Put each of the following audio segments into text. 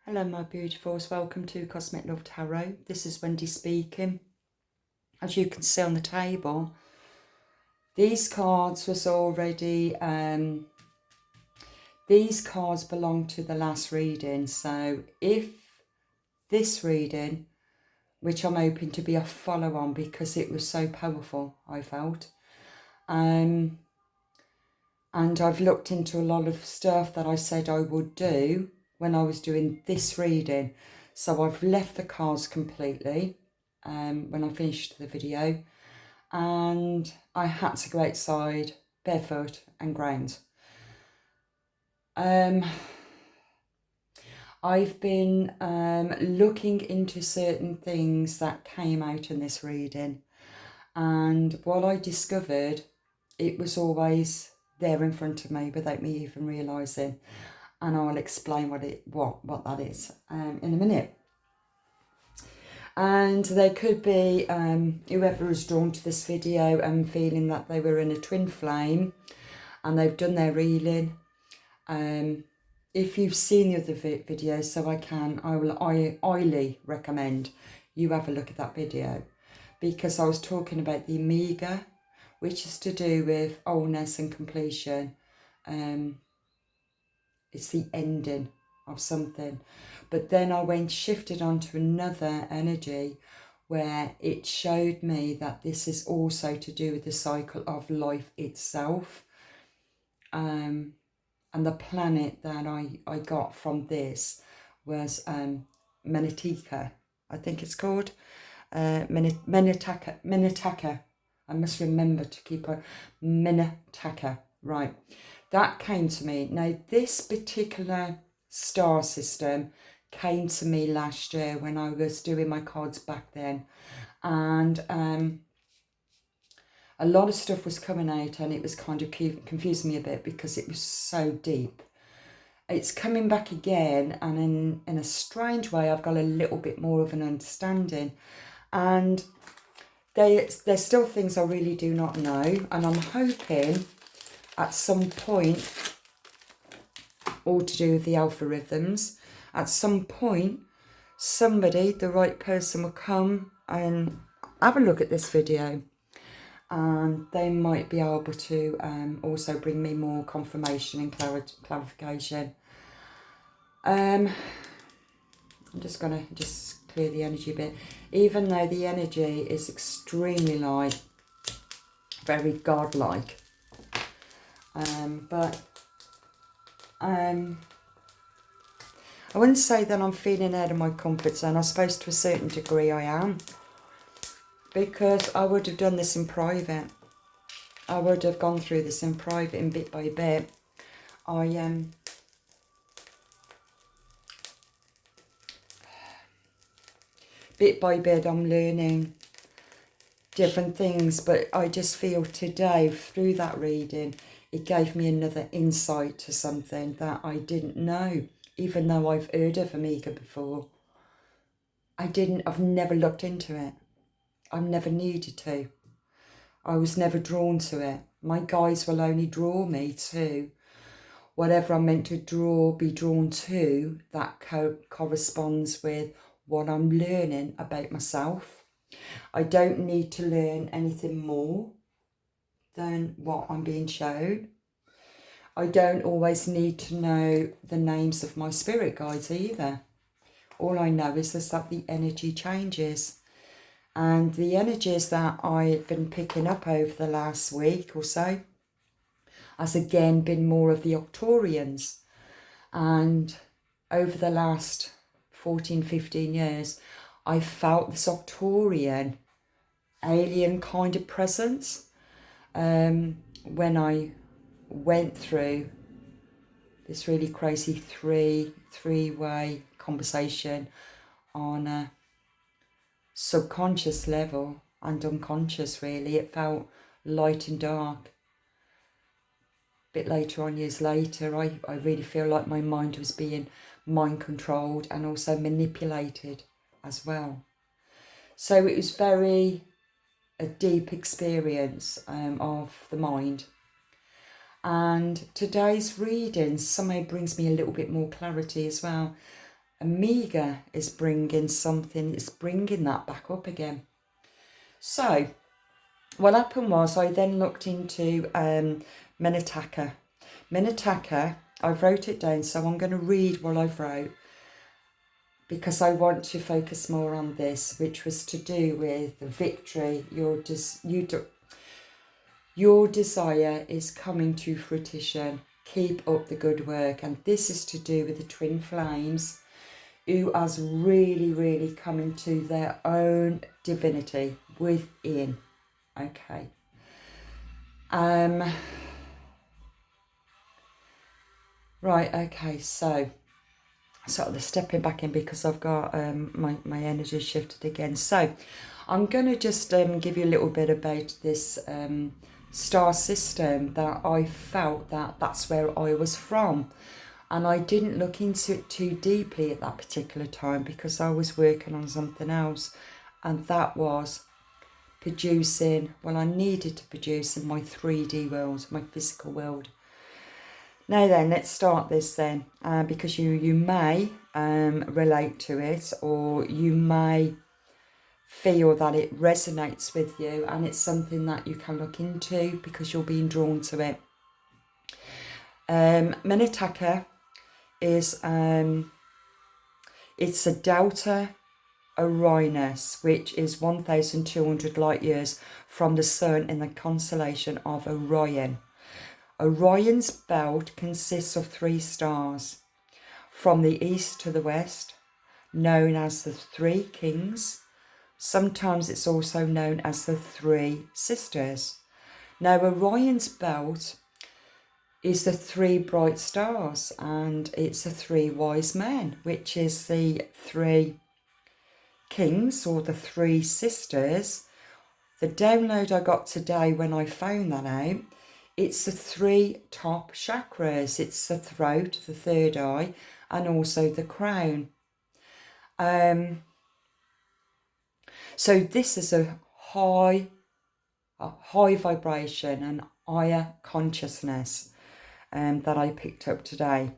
Hello my beautifuls, welcome to Cosmic Love Tarot. This is Wendy speaking. As you can see on the table, these cards was already, these cards belong to the last reading. So if this reading, which I'm hoping to be a follow on because it was so powerful, I felt. And I've looked into a lot of stuff that I said I would do when I was doing this reading. So I've left the cards completely when I finished the video, and I had to go outside barefoot and ground. I've been looking into certain things that came out in this reading, and what I discovered, it was always there in front of me without me even realising. And I'll explain what that is in a minute. And there could be whoever is drawn to this video and feeling that they were in a twin flame and they've done their reeling. If you've seen the other videos, so I will highly recommend you have a look at that video, because I was talking about the Omega, which is to do with wholeness and completion. It's the ending of something. But then I shifted onto another energy where it showed me that this is also to do with the cycle of life itself. And the planet that I got from this was Menetika, I think it's called. Minetaka. I must remember to keep a Minetaka, right. That came to me. Now, this particular star system came to me last year when I was doing my cards back then. And a lot of stuff was coming out and it was kind of confusing me a bit because it was so deep. It's coming back again, and in a strange way, I've got a little bit more of an understanding. And there's still things I really do not know. And I'm hoping at some point, all to do with the algorithms, at some point, somebody, the right person, will come and have a look at this video, and they might be able to also bring me more confirmation and clarification. I'm just going to clear the energy a bit, even though the energy is extremely light, very godlike. But I wouldn't say that I'm feeling out of my comfort zone. I suppose to a certain degree I am, because I would have done this in private. I would have gone through this in private, and bit by bit bit by bit I'm learning different things. But I just feel today, through that reading, it gave me another insight to something that I didn't know, even though I've heard of Omega before. I've never looked into it. I've never needed to. I was never drawn to it. My guides will only draw me to whatever I'm meant to be drawn to, that corresponds with what I'm learning about myself. I don't need to learn anything more than what I'm being shown. I don't always need to know the names of my spirit guides either. All I know is that the energy changes. And the energies that I've been picking up over the last week or so has again been more of the Octorians. And over the last 14, 15 years, I felt this Octorian alien kind of presence when I went through this really crazy three-way conversation on a subconscious level and unconscious, really. It felt light and dark. A bit later on, years later, I really feel like my mind was being mind controlled and also manipulated as well. So it was a deep experience of the mind. And today's reading somehow brings me a little bit more clarity as well. Omega is bringing something, it's bringing that back up again. So what happened was I then looked into Minataka. Minataka, I wrote it down, so I'm going to read what I've wrote because I want to focus more on this, which was to do with victory. Your desire is coming to fruition. Keep up the good work. And this is to do with the twin flames, who has really come into their own divinity within. Okay. Right, okay, so the stepping back in because I've got my energy shifted again. So I'm going to just give you a little bit about this star system that I felt that's where I was from. And I didn't look into it too deeply at that particular time because I was working on something else. And that was producing, well, I needed to produce in my 3D world, my physical world. Now then, let's start this then, because you may relate to it, or you may feel that it resonates with you, and it's something that you can look into because you're being drawn to it. Minataka is it's a Delta Orionis, which is 1,200 light years from the Sun in the constellation of Orion. Orion's belt consists of 3 stars from the east to the west, known as the 3 kings. Sometimes it's also known as the 3 sisters. Now, Orion's belt is the 3 bright stars, and it's the 3 wise men, which is the 3 kings or the 3 sisters. The download I got today when I found that out, it's the 3 top chakras. It's the throat, the third eye, and also the crown. So this is a high vibration and higher consciousness that I picked up today.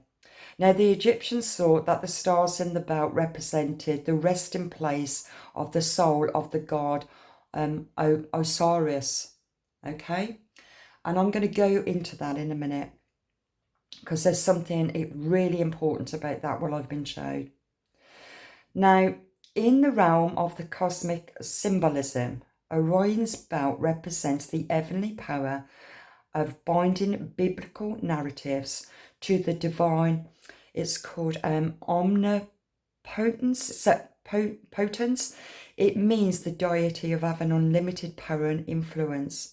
Now, the Egyptians thought that the stars in the belt represented the resting place of the soul of the god Osiris. Okay? And I'm going to go into that in a minute because there's something really important about that, what I've been shown. Now, in the realm of the cosmic symbolism, Orion's belt represents the heavenly power of binding biblical narratives to the divine. It's called omnipotence. Potence. It means the deity of having unlimited power and influence.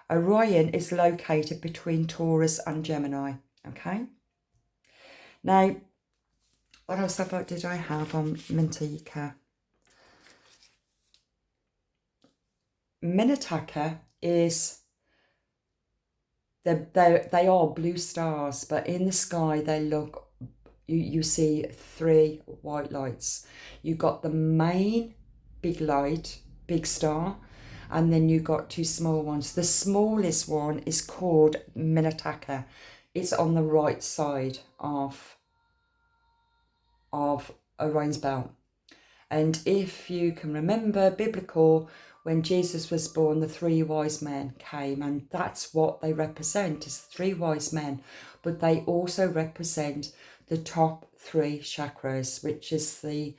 Orion is located between Taurus and Gemini. Okay. Now, what else did I have on Minataka? Minataka is they are blue stars, but in the sky they look. You see 3 white lights. You got the main big light, big star, and then you got 2 small ones. The smallest one is called Minataka. It's on the right side of Orion's belt. And if you can remember biblical, when Jesus was born, the 3 wise men came, and that's what they represent, is 3 wise men. But they also represent the top 3 chakras, which is the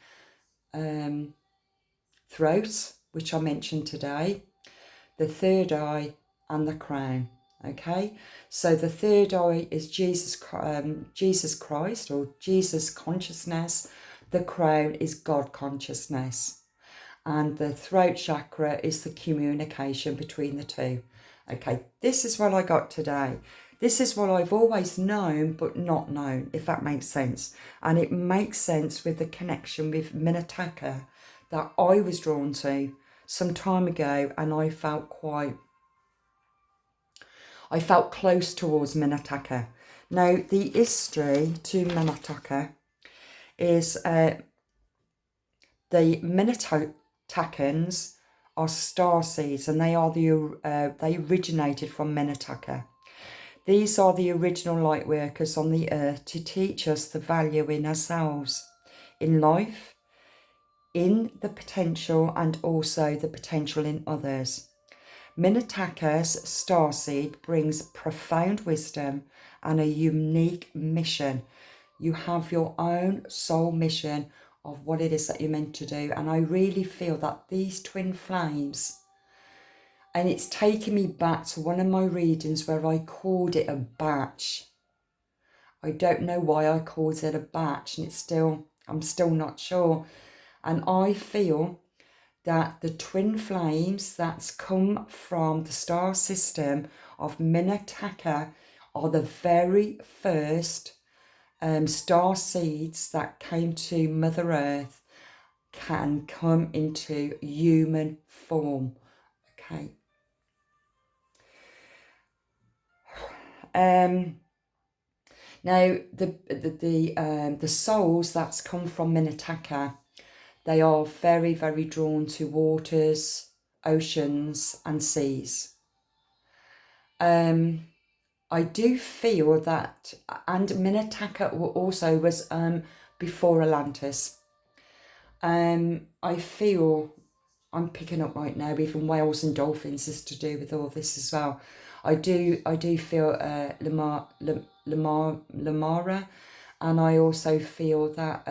throat, which I mentioned today, the third eye, and the crown. Okay, so the third eye is Jesus Christ, or Jesus consciousness. The crown is God consciousness, and the throat chakra is the communication between the 2. Okay, this is what I got today. This is what I've always known but not known, if that makes sense. And it makes sense with the connection with Minataka that I was drawn to some time ago, and I felt close towards Minataka. Now, the history to Minataka is the Minatakans are star seeds, and they originated from Minataka. These are the original light workers on the earth to teach us the value in ourselves, in life, in the potential, and also the potential in others. Minataka's starseed brings profound wisdom and a unique mission. You have your own soul mission of what it is that you're meant to do. And I really feel that these twin flames, and it's taken me back to one of my readings where I called it a batch. I don't know why I called it a batch, and I'm still not sure. And I feel that the twin flames that's come from the star system of Minataka are the very first star seeds that came to Mother Earth, can come into human form. Okay. Now the souls that's come from Minataka, they are very, very drawn to waters, oceans and seas. I do feel that, and Minataka also was before Atlantis. I feel, I'm picking up right now, even whales and dolphins is to do with all this as well. I do feel Lamara, and I also feel that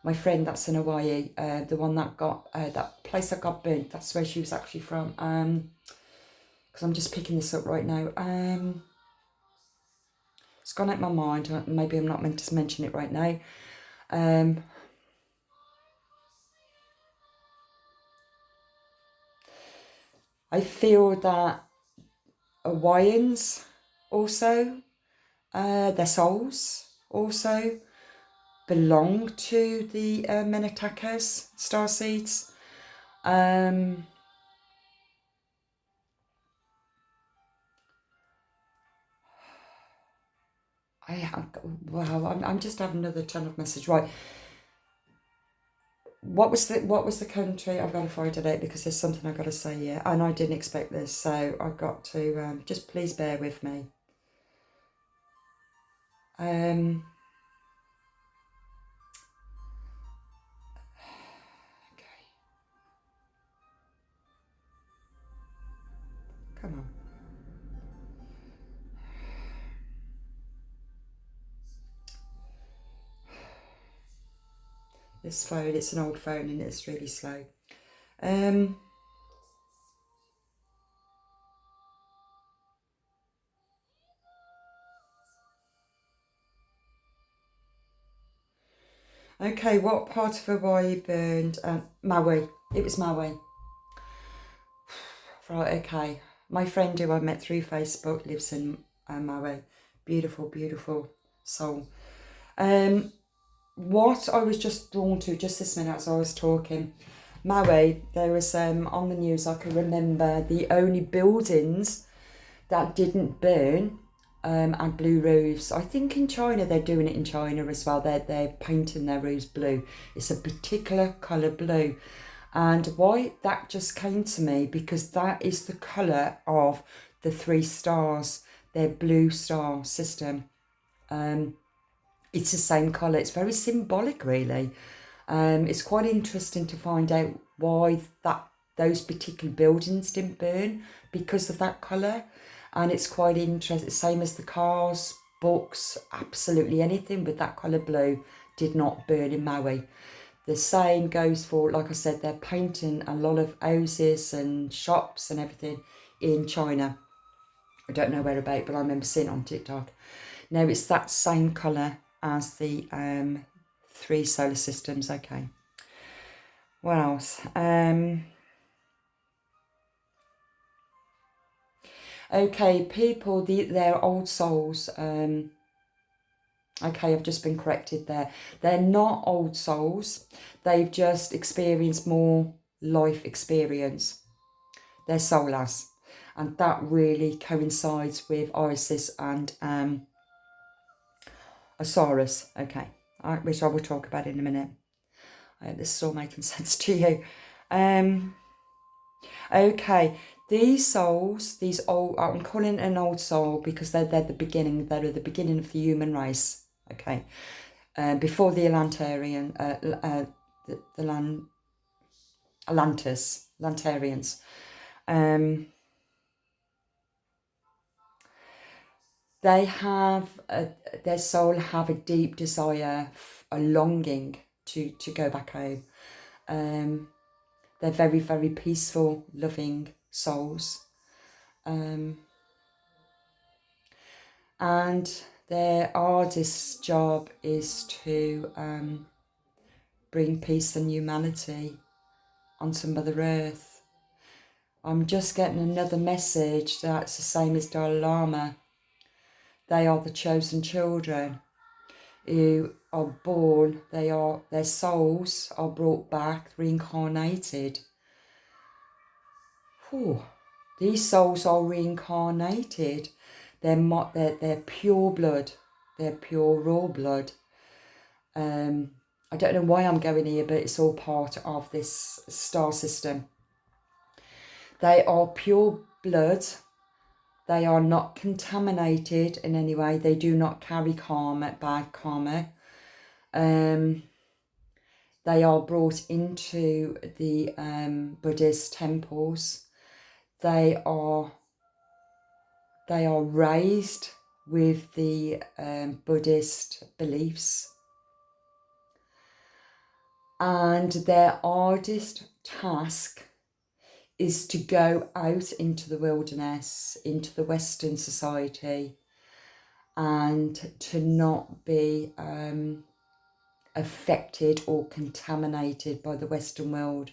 my friend that's in Hawaii, the one that got that place that got burnt, that's where she was actually from. Because I'm just picking this up right now. It's gone out my mind. Maybe I'm not meant to mention it right now. I feel that Hawaiians also, their souls also belong to the Minatakas, starseeds. I'm just having another ton of message. Right. What was the country? I've got to find it out because there's something I've got to say here, and I didn't expect this, so I've got to just please bear with me. Okay. Come on. This phone, it's an old phone and it's really slow. Okay, what part of Hawaii burned? Maui. It was Maui. Right, okay. My friend who I met through Facebook lives in Maui. Beautiful, beautiful soul. What I was just drawn to just this minute as I was talking, Maui, there was on the news, I can remember the only buildings that didn't burn and blue roofs. I think in China they're doing it in China as well. They're painting their roofs blue. It's a particular colour blue. And why that just came to me, because that is the colour of the 3 stars, their blue star system. It's the same colour. It's very symbolic, really. It's quite interesting to find out why those particular buildings didn't burn, because of that colour. And it's quite interesting. Same as the cars, books, absolutely anything with that colour blue did not burn in Maui. The same goes for, like I said, they're painting a lot of houses and shops and everything in China. I don't know whereabout, but I remember seeing it on TikTok. Now it's that same colour as the 3 solar systems. Okay. What else? Okay, people, their old souls. Okay, I've just been corrected there. They're not old souls. They've just experienced more life experience. Their soul has. And that really coincides with Isis and Osiris. Okay, which I will talk about in a minute. I hope this is all making sense to you. Okay, these souls, these old, I'm calling it an old soul because they're the beginning, they're the beginning of the human race. Okay, before the Lantarians. They have, their soul have a deep desire, a longing to go back home. They're very, very peaceful, loving souls. And their artist's job is to bring peace and humanity onto Mother Earth. I'm just getting another message that's the same as Dalai Lama. They are the chosen children who are born, their souls are brought back, reincarnated. Whew. These souls are reincarnated. They're pure blood. They're pure raw blood. I don't know why I'm going here, but it's all part of this star system. They are pure blood. They are not contaminated in any way. They do not carry karma, bad karma. They are brought into the Buddhist temples. They are raised with the Buddhist beliefs. And their hardest task is to go out into the wilderness, into the Western society, and to not be affected or contaminated by the Western world.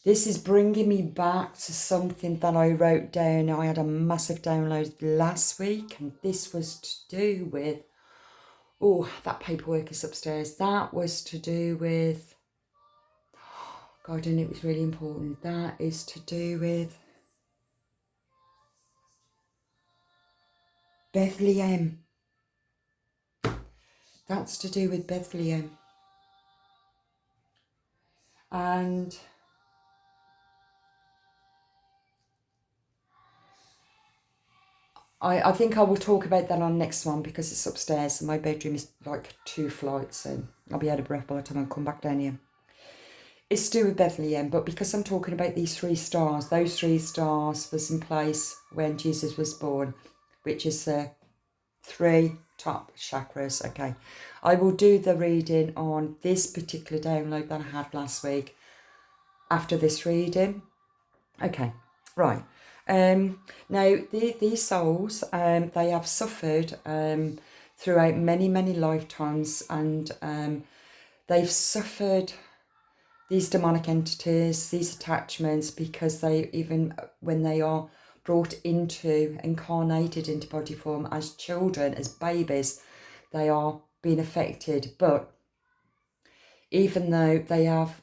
This is bringing me back to something that I wrote down. I had a massive download last week, and this was to do with, oh, that paperwork is upstairs. That was to do with, God, and it was really important. That is to do with Bethlehem. That's to do with Bethlehem. And I think I will talk about that on next one because it's upstairs and my bedroom is like 2 flights and I'll be out of breath by the time I come back down here. It's to do with Bethlehem, but because I'm talking about these 3 stars, those 3 stars was in place when Jesus was born, which is the 3 top chakras. Okay, I will do the reading on this particular download that I had last week after this reading. Okay, right. Now, these souls, they have suffered throughout many, many lifetimes, and they've suffered these demonic entities, these attachments, because they, even when they are brought into, incarnated into body form as children, as babies, they are being affected. But even though they have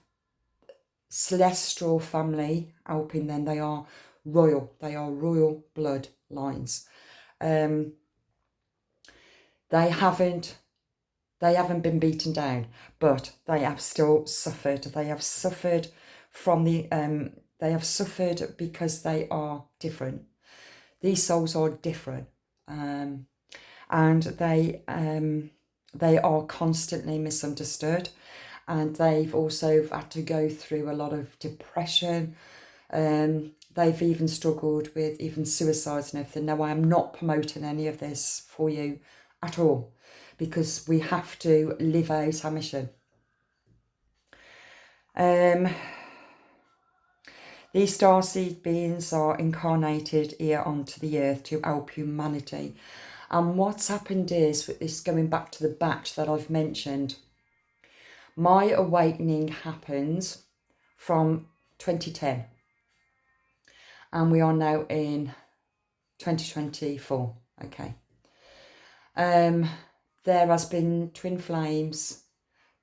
celestial family helping them, they are royal bloodlines. They haven't been beaten down, but they have still suffered. They have suffered from the they have suffered because they are different. These souls are different, and they are constantly misunderstood, and they've also had to go through a lot of depression. They've even struggled with even suicides and everything. Now, I am not promoting any of this for you at all, because we have to live out our mission. These starseed beings are incarnated here onto the earth to help humanity. And what's happened is, this going back to the batch that I've mentioned, my awakening happened from 2010. And we are now in 2024, okay. There has been twin flames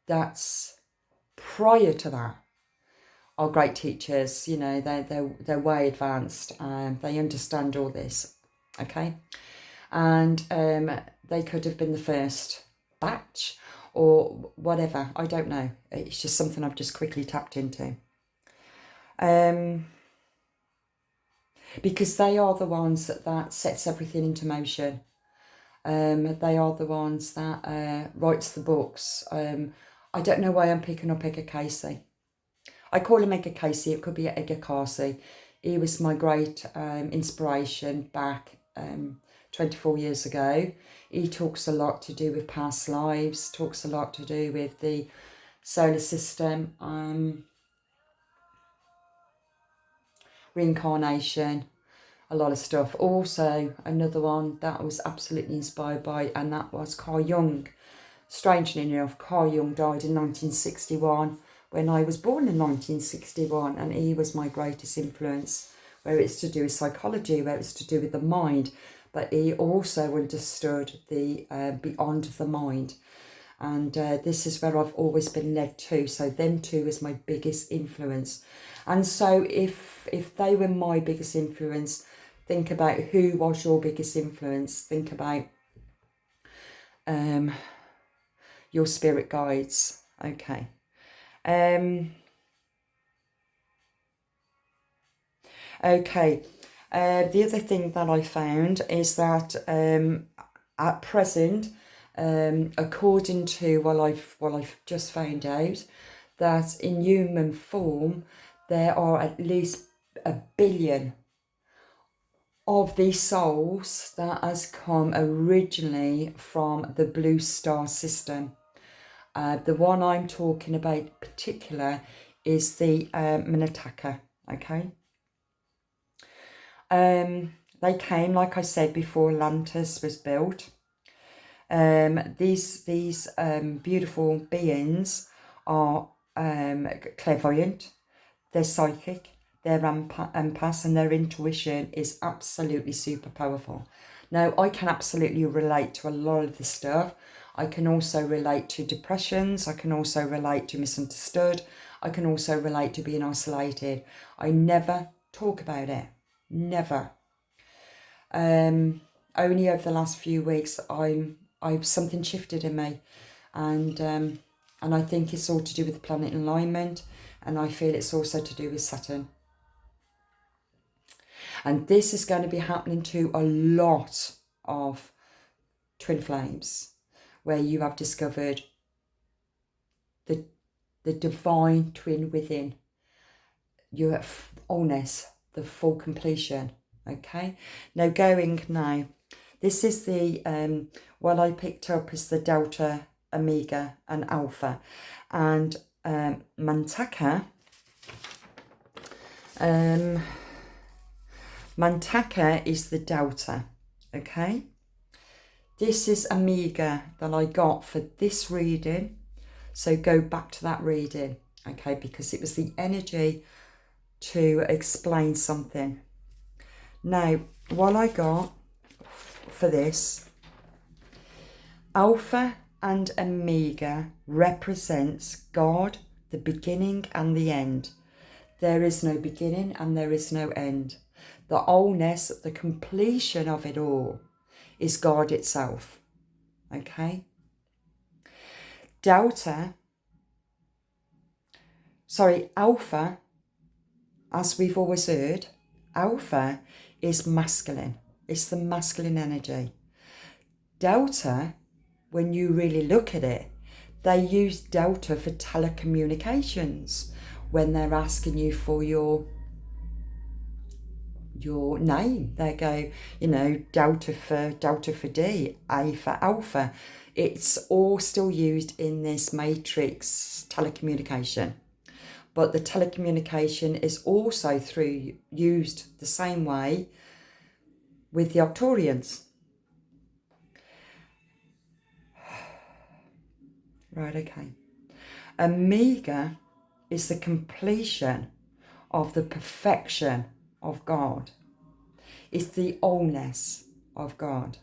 that's prior to that are great teachers. You know, they're way advanced and they understand all this, okay. And they could have been the first batch or whatever, I don't know. It's just something I've just quickly tapped into. Because they are the ones that sets everything into motion. They are the ones that writes the books. I don't know why I'm picking up Edgar Casey. I call him Edgar Casey. It could be Edgar Casey. He was my great inspiration back 24 years ago. He talks a lot to do with past lives, talks a lot to do with the solar system, reincarnation, a lot of stuff. Also, another one that I was absolutely inspired by, and that was Carl Jung. Strangely enough, Carl Jung died in 1961 when I was born in 1961, and he was my greatest influence, where it's to do with psychology, where it's to do with the mind, but he also understood the beyond the mind. And this is where I've always been led to. So them two is my biggest influence. And so if they were my biggest influence, think about who was your biggest influence. Think about your spirit guides. Okay. Okay. The other thing that I found is that at present, according to what I've just found out, that in human form there are at least 1 billion of these souls that has come originally from the blue star system. The one I'm talking about particular is the Manataka. Okay. They came, like I said, before Atlantis was built. These beautiful beings are clairvoyant, they're psychic, they're empaths, and their intuition is absolutely super powerful. Now, I can absolutely relate to a lot of this stuff. I can also relate to depressions. I can also relate to misunderstood. I can also relate to being isolated. I never talk about it. Never. Only over the last few weeks, I've something shifted in me, and I think it's all to do with the planet alignment, and I feel it's also to do with Saturn. And this is going to be happening to a lot of twin flames, where you have discovered the divine twin within, your wholeness, the full completion. Okay, now this is the what I picked up is the Delta, Omega and Alpha, and Mantaka is the Delta. Okay, this is Omega that I got for this reading, so go back to that reading, okay, because it was the energy to explain something. Now, what I got for this, Alpha and Omega represents God, the beginning and the end. There is no beginning and there is no end. The wholeness, the completion of it all is God itself. Okay? Alpha, as we've always heard, Alpha is masculine. It's the masculine energy. Delta, when you really look at it, they use Delta for telecommunications when they're asking you for your name. They go, Delta for D, A for Alpha. It's all still used in this matrix telecommunication. But the telecommunication is also used the same way with the Arcturians. Right, okay. Omega is the completion of the perfection of God. It's the wholeness of God.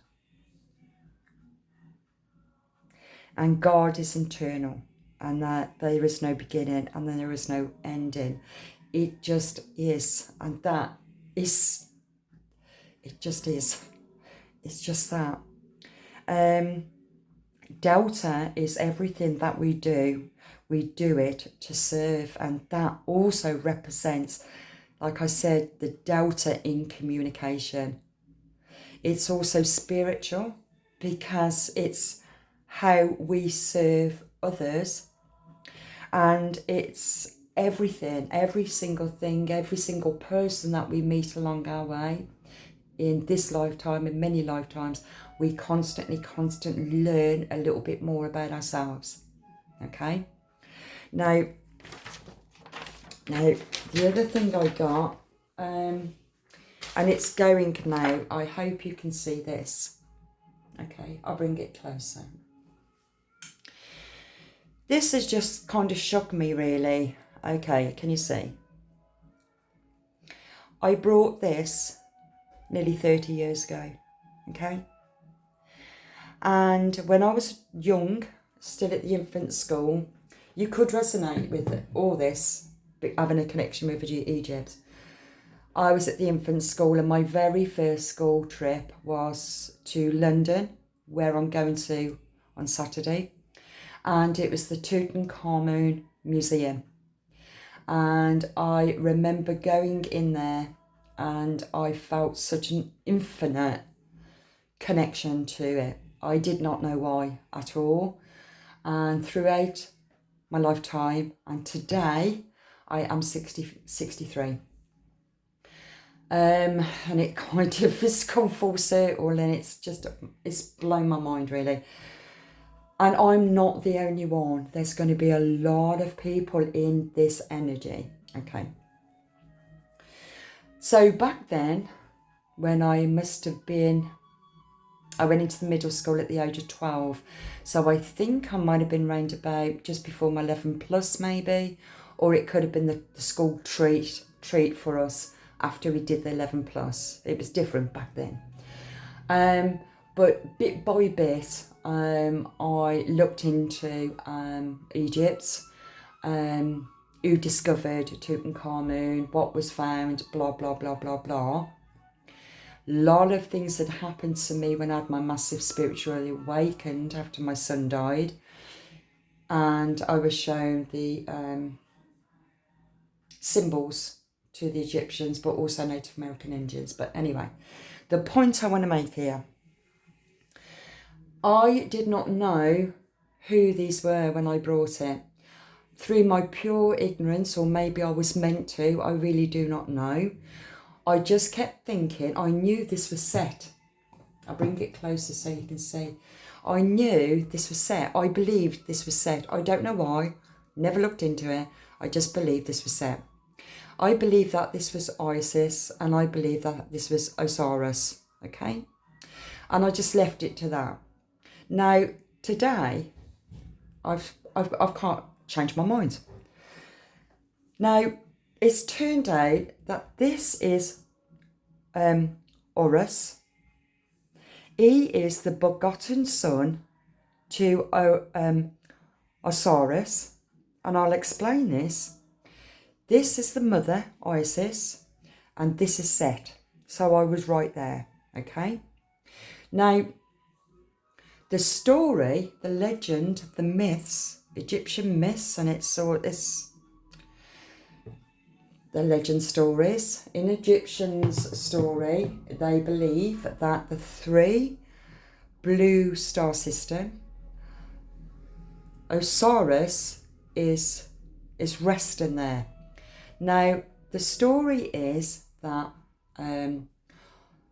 And God is internal, and that there is no beginning and then there is no ending. It just is, and that is, it just is. It's just that. Delta is everything that we do. We do it to serve, and that also represents, like I said, the Delta in communication. It's also spiritual. because it's how we serve others, and it's everything, every single thing, every single person that we meet along our way in this lifetime, in many lifetimes, we constantly learn a little bit more about ourselves. Okay, now the other thing I got, and it's going now, I hope you can see this. Okay, I'll bring it closer. This has just kind of shocked me, really. Okay, can you see? I brought this nearly 30 years ago, okay? And when I was young, still at the infant school, you could resonate with all this, having a connection with Egypt. I was at the infant school, and my very first school trip was to London, where I'm going to on Saturday. And it was the Tutankhamun Museum. And I remember going in there, and I felt such an infinite connection to it. I did not know why at all. And throughout my lifetime, and today, I am 63. And it kind of has gone full circle, and it's blown my mind, really. And I'm not the only one. There's going to be a lot of people in this energy. Okay. So back then, when I must have been, I went into the middle school at the age of 12. So I think I might have been round about just before my 11 plus maybe, or it could have been the school treat for us after we did the 11 plus. It was different back then. But bit by bit, I looked into Egypt, who discovered Tutankhamun, what was found, blah, blah, blah, blah, blah. A lot of things had happened to me when I had my massive spiritual awakened after my son died. And I was shown the symbols to the Egyptians, but also Native American Indians. But anyway, the point I want to make here, I did not know who these were when I brought it. Through my pure ignorance, or maybe I was meant to, I really do not know. I just kept thinking, I knew this was set. I'll bring it closer so you can see. I knew this was set. I believed this was set. I don't know why. Never looked into it. I just believed this was set. I believe that this was Isis, and I believe that this was Osiris. Okay? And I just left it to that. Now, today, I've can't change my mind. Now, it's turned out that this is Horus. He is the begotten son to Osiris, and I'll explain this. This is the mother, Isis, and this is Set. So I was right there, okay? Now, the story, the legend, the myths, Egyptian myths, and it's all this, the legend stories. In Egyptians' story, they believe that the 3 blue star system, Osiris is resting there. Now, the story is that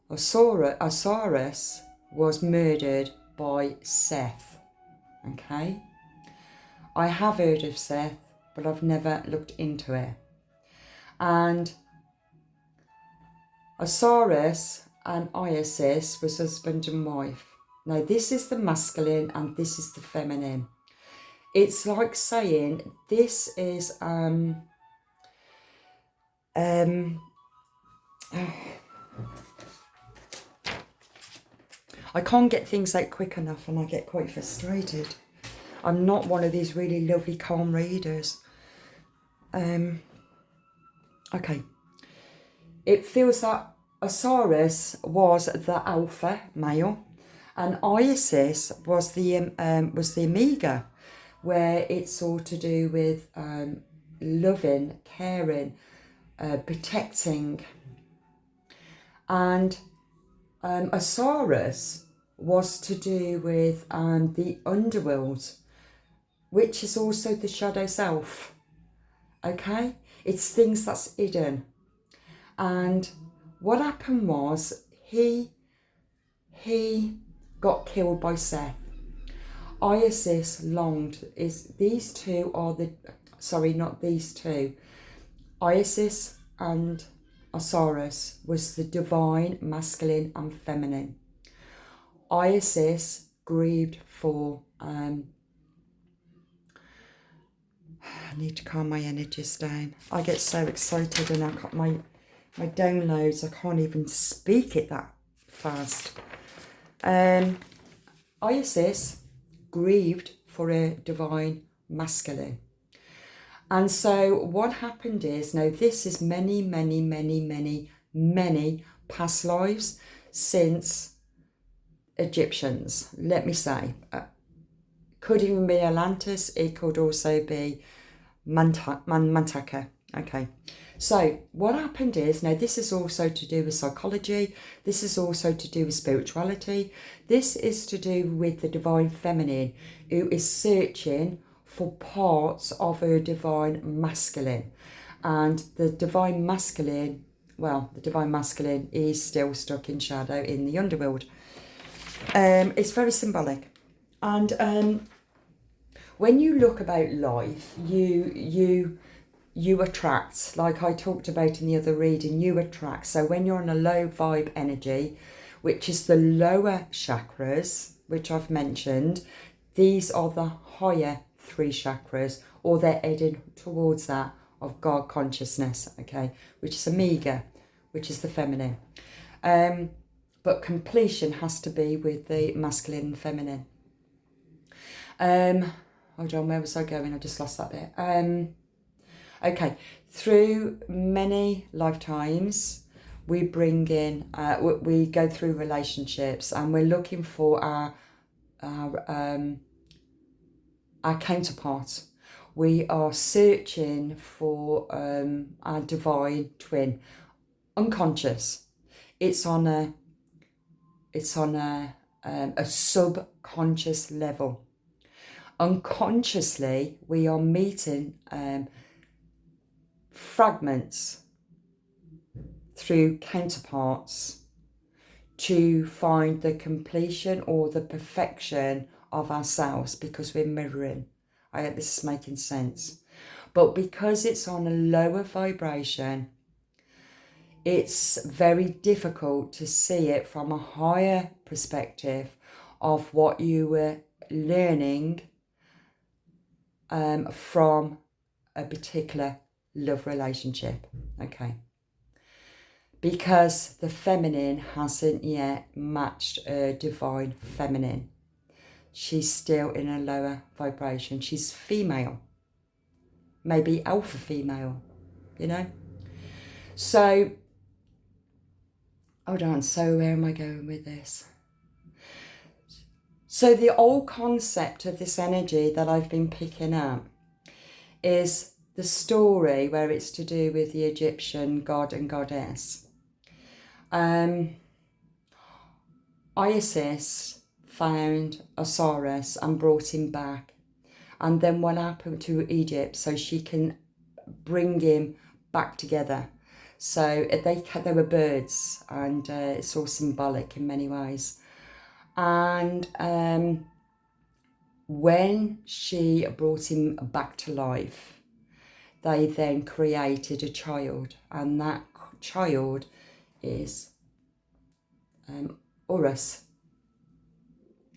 Osiris was murdered by Seth. Okay? I have heard of Seth, but I've never looked into it. And Osiris and Isis was husband and wife. Now, this is the masculine and this is the feminine. It's like saying this is I can't get things out quick enough, and I get quite frustrated. I'm not one of these really lovely calm readers. Okay. It feels that Osiris was the alpha male, and Isis was the omega, where it's all to do with loving, caring, protecting. And Osiris was to do with the underworld, which is also the shadow self. Okay, it's things that's hidden. And what happened was he got killed by Seth. Isis longed, is these two are the, sorry, not these two. Isis and Osiris was the divine masculine and feminine. Isis grieved for, I need to calm my energies down. I get so excited and I got my downloads, I can't even speak it that fast. Isis grieved for a divine masculine. And so what happened is, now this is many past lives since Egyptians, let me say. Could even be Atlantis, it could also be Mantaka. Okay, so what happened is, now this is also to do with psychology, this is also to do with spirituality, this is to do with the divine feminine who is searching for parts of her divine masculine. And the divine masculine, well, the divine masculine is still stuck in shadow in the underworld. It's very symbolic. And when you look about life, you attract, like I talked about in the other reading, you attract. So when you're on a low vibe energy, which is the lower chakras, which I've mentioned, these are the higher 3 chakras, or they're heading towards that of God consciousness, okay, which is Omega, which is the feminine. But completion has to be with the masculine and feminine. Hold on, where was I going? I just lost that bit. Okay, through many lifetimes, we bring in, we go through relationships, and we're looking for our counterpart. We are searching for our divine twin, unconscious. It's on a subconscious level. Unconsciously, we are meeting fragments through counterparts to find the completion or the perfection of ourselves, because we're mirroring. I hope this is making sense. But because it's on a lower vibration, it's very difficult to see it from a higher perspective of what you were learning from a particular love relationship. Okay. Because the feminine hasn't yet matched her divine feminine. She's still in a lower vibration. She's female. Maybe alpha female, you know? So, hold on. So where am I going with this? So the old concept of this energy that I've been picking up is the story where it's to do with the Egyptian god and goddess. Isis found Osiris and brought him back. And then what happened to Egypt, so she can bring him back together. So they were birds, and it's all symbolic in many ways. And when she brought him back to life, they then created a child, and that child is Horus.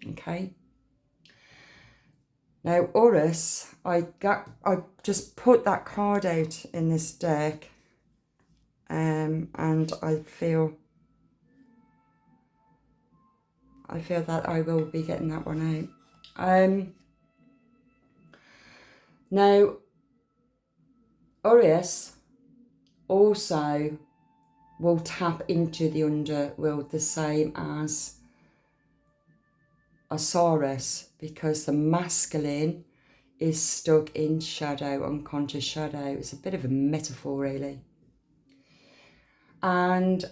Okay. Now Horus, I just put that card out in this deck, and I feel that I will be getting that one out. Now Horus also will tap into the underworld the same as Osiris, because the masculine is stuck in shadow, unconscious shadow. It's a bit of a metaphor, really. And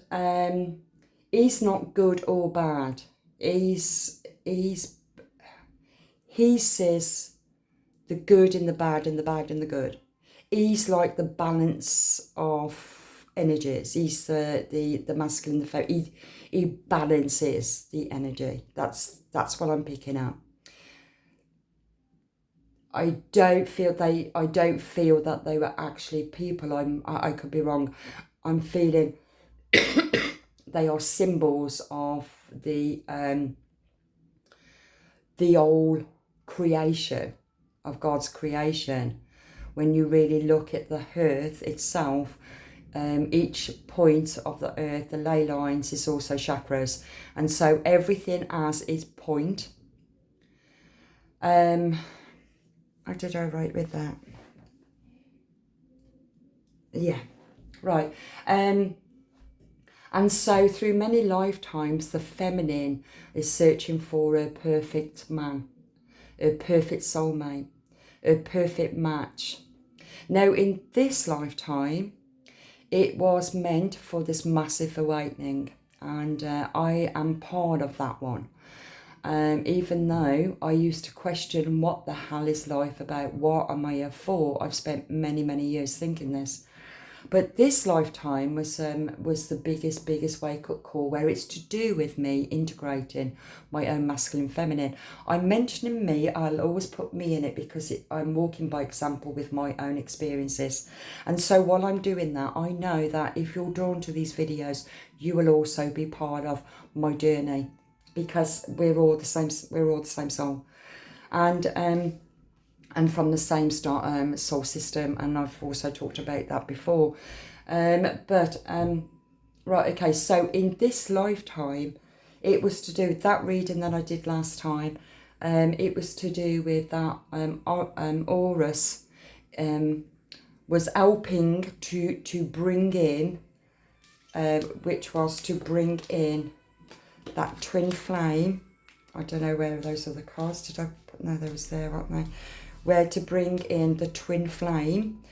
he's not good or bad. He sees the good in the bad and the bad in the good. He's like the balance of energies. He's the masculine, the feminine. He balances the energy. That's what I'm picking up. I don't feel that they were actually people. I could be wrong. I'm feeling they are symbols of the old creation, of God's creation. When you really look at the earth itself, each point of the earth, the ley lines, is also chakras, and so everything has its point. How did I write with that? Yeah, right. And so through many lifetimes, the feminine is searching for a perfect man, a perfect soulmate, a perfect match. Now, in this lifetime, it was meant for this massive awakening, and I am part of that one. Even though I used to question what the hell is life about, what am I here for? I've spent many, many years thinking this. But this lifetime was the biggest wake-up call, where it's to do with me integrating my own masculine feminine. I'm mentioning me, I'll always put me in it because I'm walking by example with my own experiences. And so while I'm doing that, I know that if you're drawn to these videos, you will also be part of my journey, because we're all the same soul. And from the same soul system, and I've also talked about that before. Right, okay, so in this lifetime, it was to do with that reading that I did last time. It was to do with that Horus was helping to bring in, which was to bring in that twin flame. I don't know where those other cards, did I put? No, they was there, weren't they? Where to bring in the twin flame,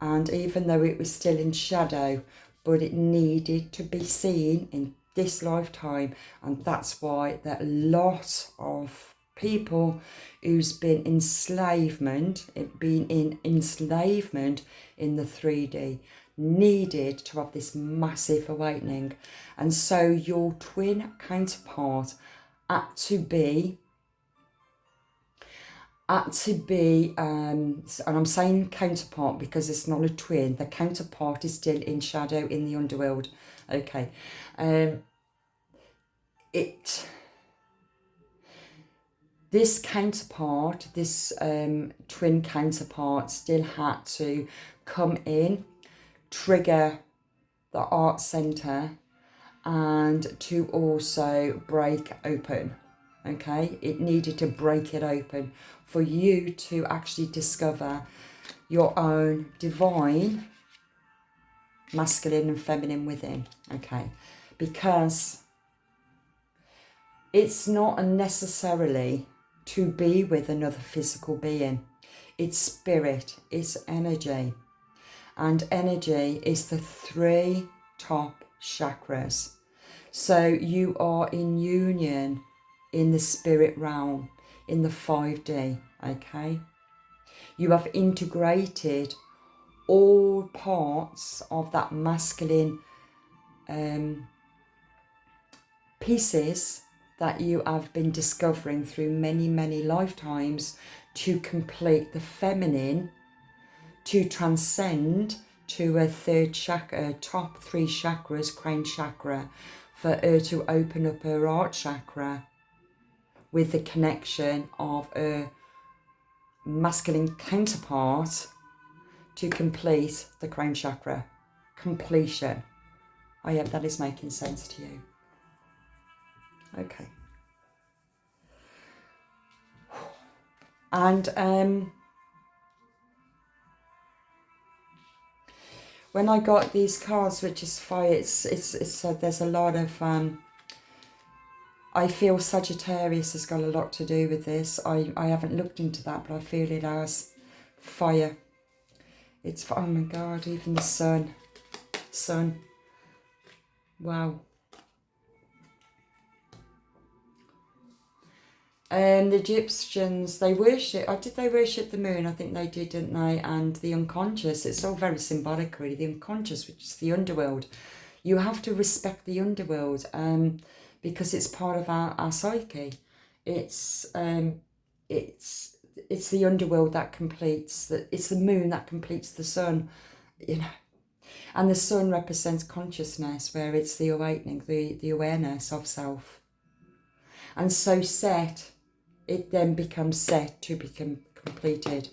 and even though it was still in shadow, but it needed to be seen in this lifetime. And that's why that a lot of people who's been in enslavement in the 3D needed to have this massive awakening. And so your twin counterpart had to be, and I'm saying counterpart because it's not a twin. The counterpart is still in shadow in the underworld. Okay. This counterpart, this twin counterpart, still had to come in, trigger the art centre, and to also break open. Okay, it needed to break it open for you to actually discover your own divine masculine and feminine within. Okay, because it's not necessarily to be with another physical being. It's spirit, it's energy, and energy is the 3 top chakras. So you are in union in the spirit realm, in the 5D, okay? You have integrated all parts of that masculine pieces that you have been discovering through many, many lifetimes to complete the feminine, to transcend to a 3rd chakra, top 3 chakras, crown chakra, for her to open up her heart chakra with the connection of her masculine counterpart to complete the crown chakra. Completion. I hope that is making sense to you. Okay. And when I got these cards, which is fire, it's there's a lot of I feel Sagittarius has got a lot to do with this. I haven't looked into that, but I feel it as fire. It's, oh my God, even the sun. Wow. The Egyptians, they worship, did they worship the moon? I think they did, didn't they? And the unconscious, it's all very symbolic really, the unconscious, which is the underworld. You have to respect the underworld because it's part of our psyche. It's the underworld that completes, it's the moon that completes the sun, you know. And the sun represents consciousness, where it's the awakening, the awareness of self. And so set, it then becomes set to become completed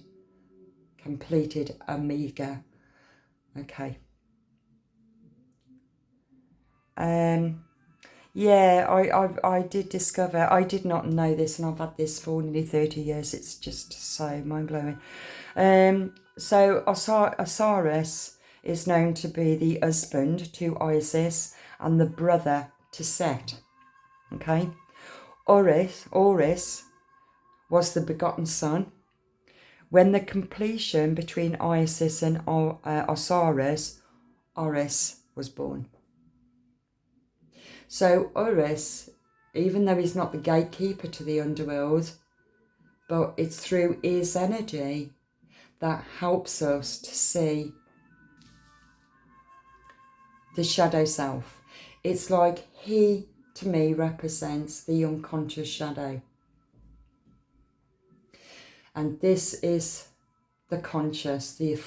omega. Okay. Yeah, I did discover, I did not know this, and I've had this for nearly 30 years. It's just so mind-blowing. So Osiris is known to be the husband to Isis and the brother to Set. Okay. Horus was the begotten son. When the completion between Isis and Osiris, Horus was born. So Horus, even though he's not the gatekeeper to the underworld, but it's through his energy that helps us to see the shadow self. It's like he, to me, represents the unconscious shadow. And this is the conscious, the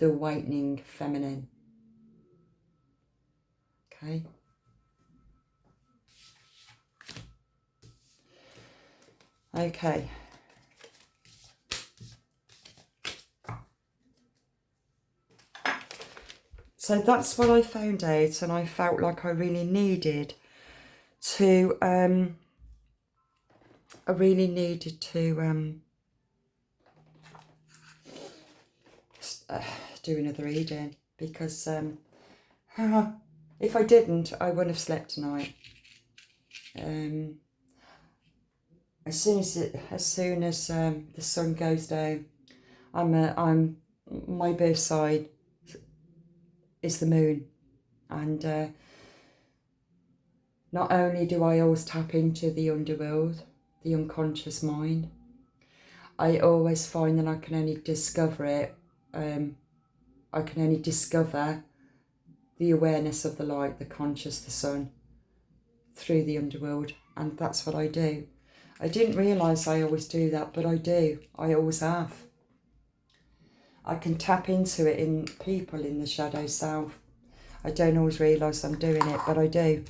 awakening feminine. Okay. Okay. So that's what I found out, and I felt like I really needed to do another reading, because if I didn't, I wouldn't have slept tonight. As soon as the sun goes down, my birth side is the moon, and not only do I always tap into the underworld, the unconscious mind, I always find that I can only discover it. I can only discover the awareness of the light, the conscious, the sun, through the underworld, and that's what I do. I didn't realise I always do that, but I do. I always have. I can tap into it in people in the shadow self. I don't always realise I'm doing it, but I do.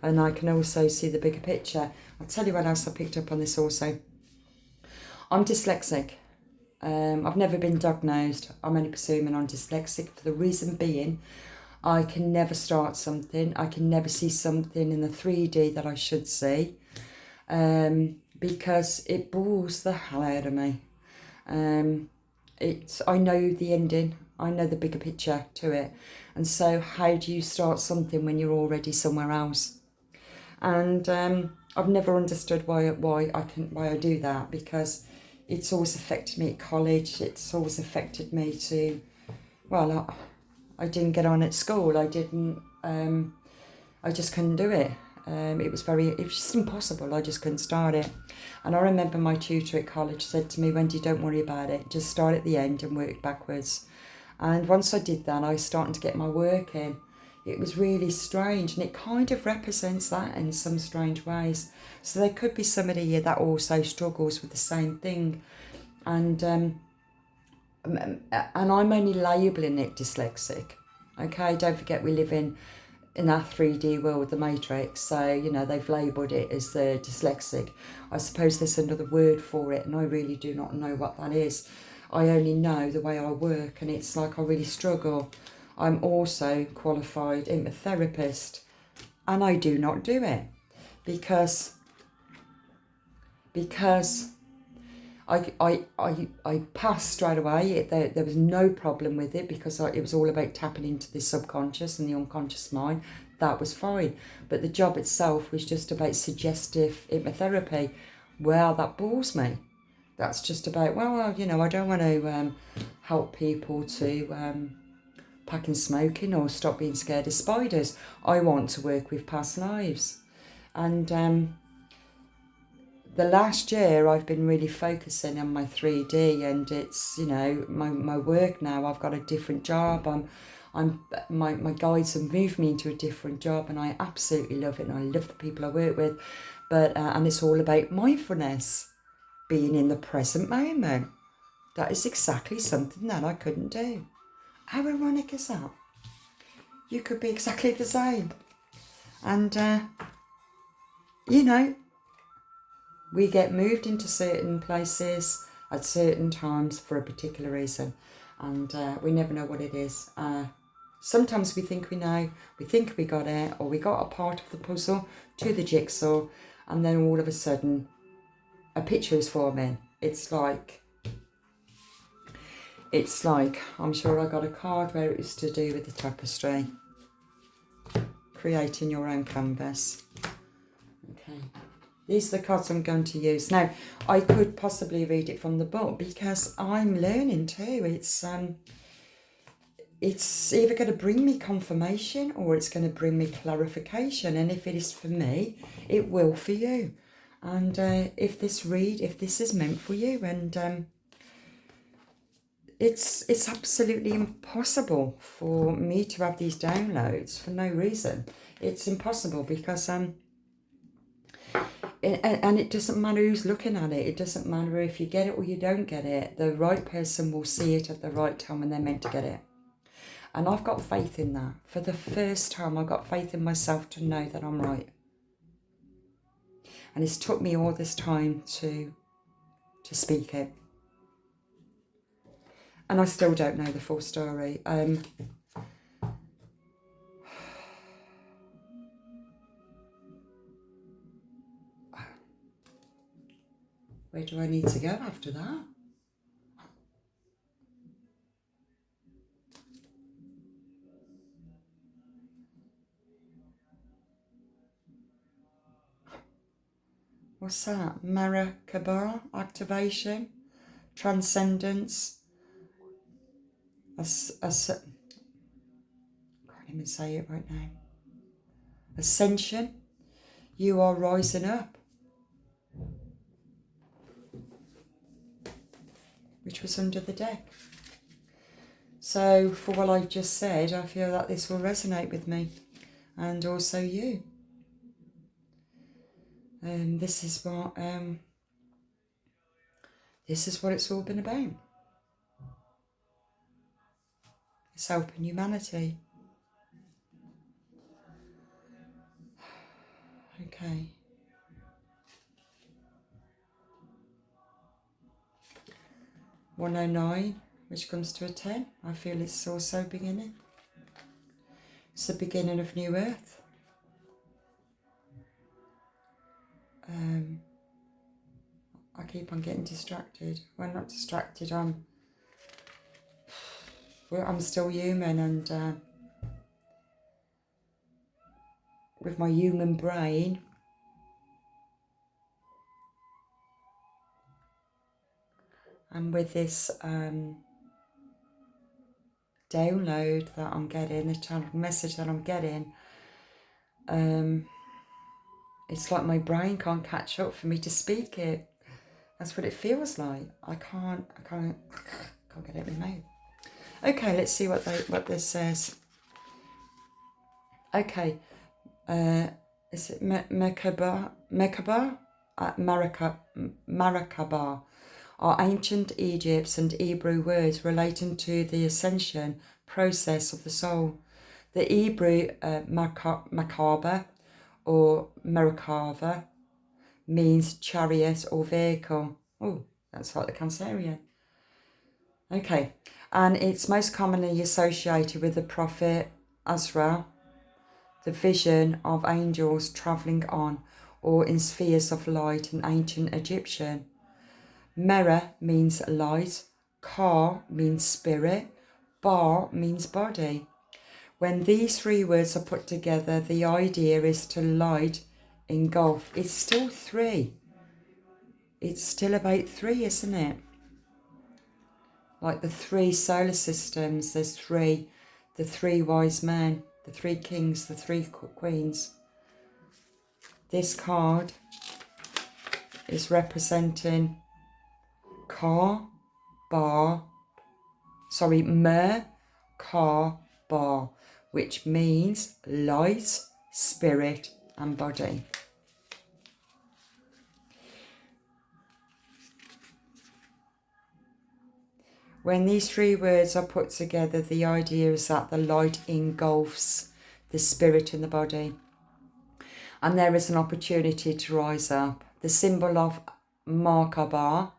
And I can also see the bigger picture. I'll tell you what else I picked up on this also. I'm dyslexic. I've never been diagnosed. I'm only presuming I'm dyslexic, for the reason being I can never start something. I can never see something in the 3D that I should see, because it bores the hell out of me. I know the ending. I know the bigger picture to it. And so how do you start something when you're already somewhere else? And I've never understood why I do that, because it's always affected me at college. It's always affected me to, well, I didn't get on at school. I just couldn't do it. It was just impossible. I just couldn't start it. And I remember my tutor at college said to me, Wendy, don't worry about it. Just start at the end and work backwards. And once I did that, I was starting to get my work in. It was really strange, and it kind of represents that in some strange ways. So there could be somebody here that also struggles with the same thing. And I'm only labelling it dyslexic. Okay, don't forget we live in that 3D world, the Matrix. So, you know, they've labelled it as the dyslexic. I suppose there's another word for it, and I really do not know what that is. I only know the way I work, and it's like I really struggle. I'm also qualified hypnotherapist, and I do not do it because I passed straight away. There was no problem with it, because it was all about tapping into the subconscious and the unconscious mind. That was fine. But the job itself was just about suggestive hypnotherapy. Well, that bores me. That's just about, well, you know, I don't want to help people to pack and smoking or stop being scared of spiders. I want to work with past lives. And the last year I've been really focusing on my 3D, and it's, you know, my work now. I've got a different job. My guides have moved me into a different job, and I absolutely love it, and I love the people I work with. But and it's all about mindfulness, being in the present moment. That is exactly something that I couldn't do. How ironic is that? You could be exactly the same. And, you know, we get moved into certain places at certain times for a particular reason. And we never know what it is. Sometimes we think we know, we think we got it, or we got a part of the puzzle to the jigsaw, and then all of a sudden a picture is forming. It's like, I'm sure I got a card where it was to do with the tapestry. Creating your own canvas. Okay. These are the cards I'm going to use. Now, I could possibly read it from the book because I'm learning too. It's either going to bring me confirmation or it's going to bring me clarification. And if it is for me, it will for you. And if this is meant for you, and it's absolutely impossible for me to have these downloads for no reason. It's impossible because and it doesn't matter who's looking at it. It doesn't matter if you get it or you don't get it. The right person will see it at the right time when they're meant to get it. And I've got faith in that. For the first time, I've got faith in myself to know that I'm right. And it's took me all this time to speak it. And I still don't know the full story. Where do I need to go after that? What's that? Maracaba activation, transcendence. I can't even say it right now. Ascension. You are rising up. Which was under the deck. So for what I've just said, I feel that this will resonate with me and also you. This is what it's all been about. It's helping humanity. Okay. $109, which comes to a 10. I feel it's also beginning. It's the beginning of new earth. I keep on getting distracted. Well, not distracted. I'm still human, and with my human brain, and with this download that I'm getting, the channel message that I'm getting, it's like my brain can't catch up for me to speak it. That's what it feels like. I can't get it in my mouth. Okay, let's see what this says. Okay, is it Merkaba? Maracaba are ancient Egypt's and Hebrew words relating to the ascension process of the soul. The Hebrew Makaba or Merkava means chariot or vehicle. Oh, that's like the Cancerian. Okay, and it's most commonly associated with the prophet Azra, the vision of angels travelling on or in spheres of light in ancient Egyptian. Mera means light, Ka means spirit, Ba means body. When these three words are put together, the idea is to light, engulf. It's still three. It's still about three, isn't it? Like the three solar systems, there's three, the three wise men, the three kings, the three queens. This card is representing Ka, Ba, sorry, Mer, Ka, Ba, which means light, spirit and body. When these three words are put together, the idea is that the light engulfs the spirit and the body. And there is an opportunity to rise up. The symbol of Merkaba,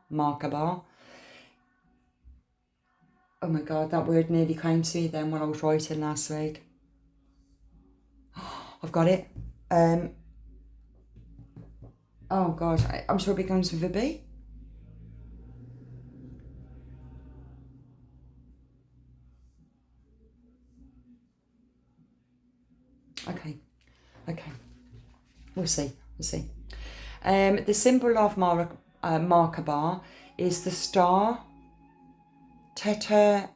oh my God, that word nearly came to me then when I was writing last week. I've got it. Oh God, I'm sure it begins with a B. Okay. We'll see. The symbol of Merkaba is the star Tetradorum.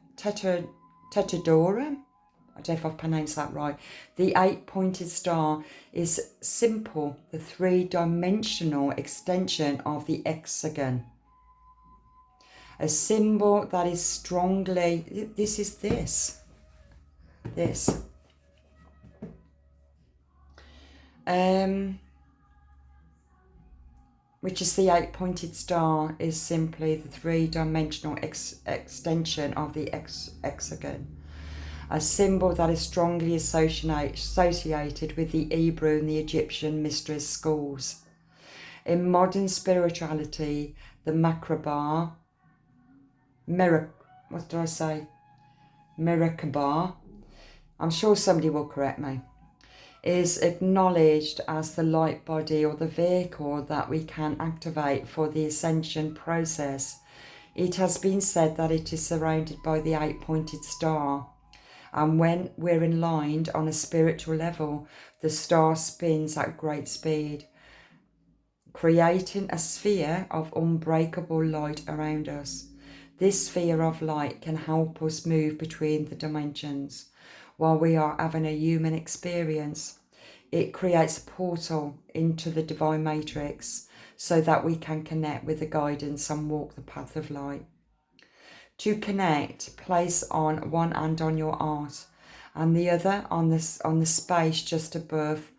I don't know if I've pronounced that right. The 8-pointed star is simple, the 3-dimensional extension of the hexagon. A symbol that is strongly, this is this. Which is the 8-pointed star, is simply the 3-dimensional extension of the hexagon. A symbol that is strongly associated with the Hebrew and the Egyptian mysteries schools. In modern spirituality, the Merkaba, I'm sure somebody will correct me, is acknowledged as the light body or the vehicle that we can activate for the ascension process. It has been said that it is surrounded by the 8-pointed star. And when we're aligned on a spiritual level, the star spins at great speed, creating a sphere of unbreakable light around us. This sphere of light can help us move between the dimensions while we are having a human experience. It creates a portal into the divine matrix so that we can connect with the guidance and walk the path of light. To connect, place on one hand on your heart and the other on the space just above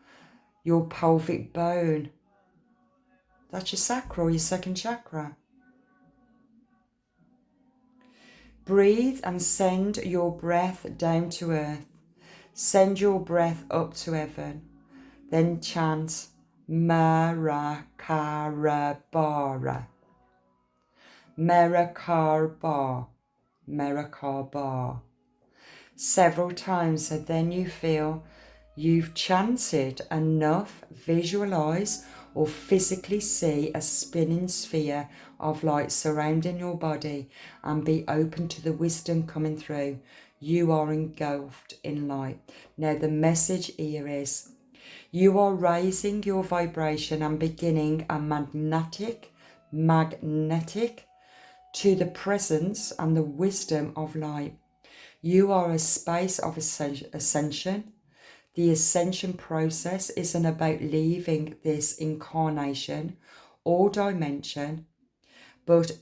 your pelvic bone. That's your sacral, your second chakra. Breathe and send your breath down to earth. Send your breath up to heaven. Then chant Merakarabara. Merkaba. Several times, so then you feel you've chanted enough. Visualize or physically see a spinning sphere of light surrounding your body and be open to the wisdom coming through. You are engulfed in light. Now the message here is you are raising your vibration and beginning a magnetic to the presence and the wisdom of light. You are a space of ascension. The ascension process isn't about leaving this incarnation or dimension, but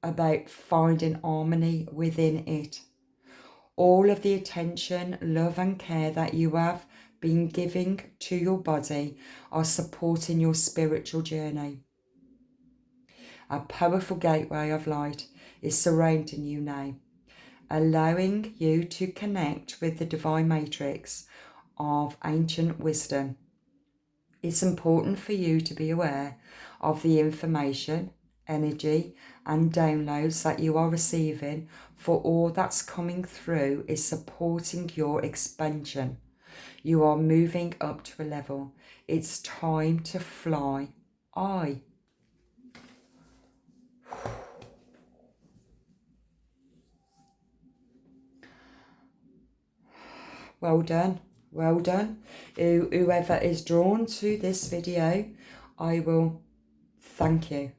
about finding harmony within it. All of the attention, love and care that you have been giving to your body are supporting your spiritual journey. A powerful gateway of light is surrounding you now, allowing you to connect with the divine matrix of ancient wisdom. It's important for you to be aware of the information, energy and downloads that you are receiving, for all that's coming through is supporting your expansion. You are moving up to a level. It's time to fly. Well done. Whoever is drawn to this video, I will thank you,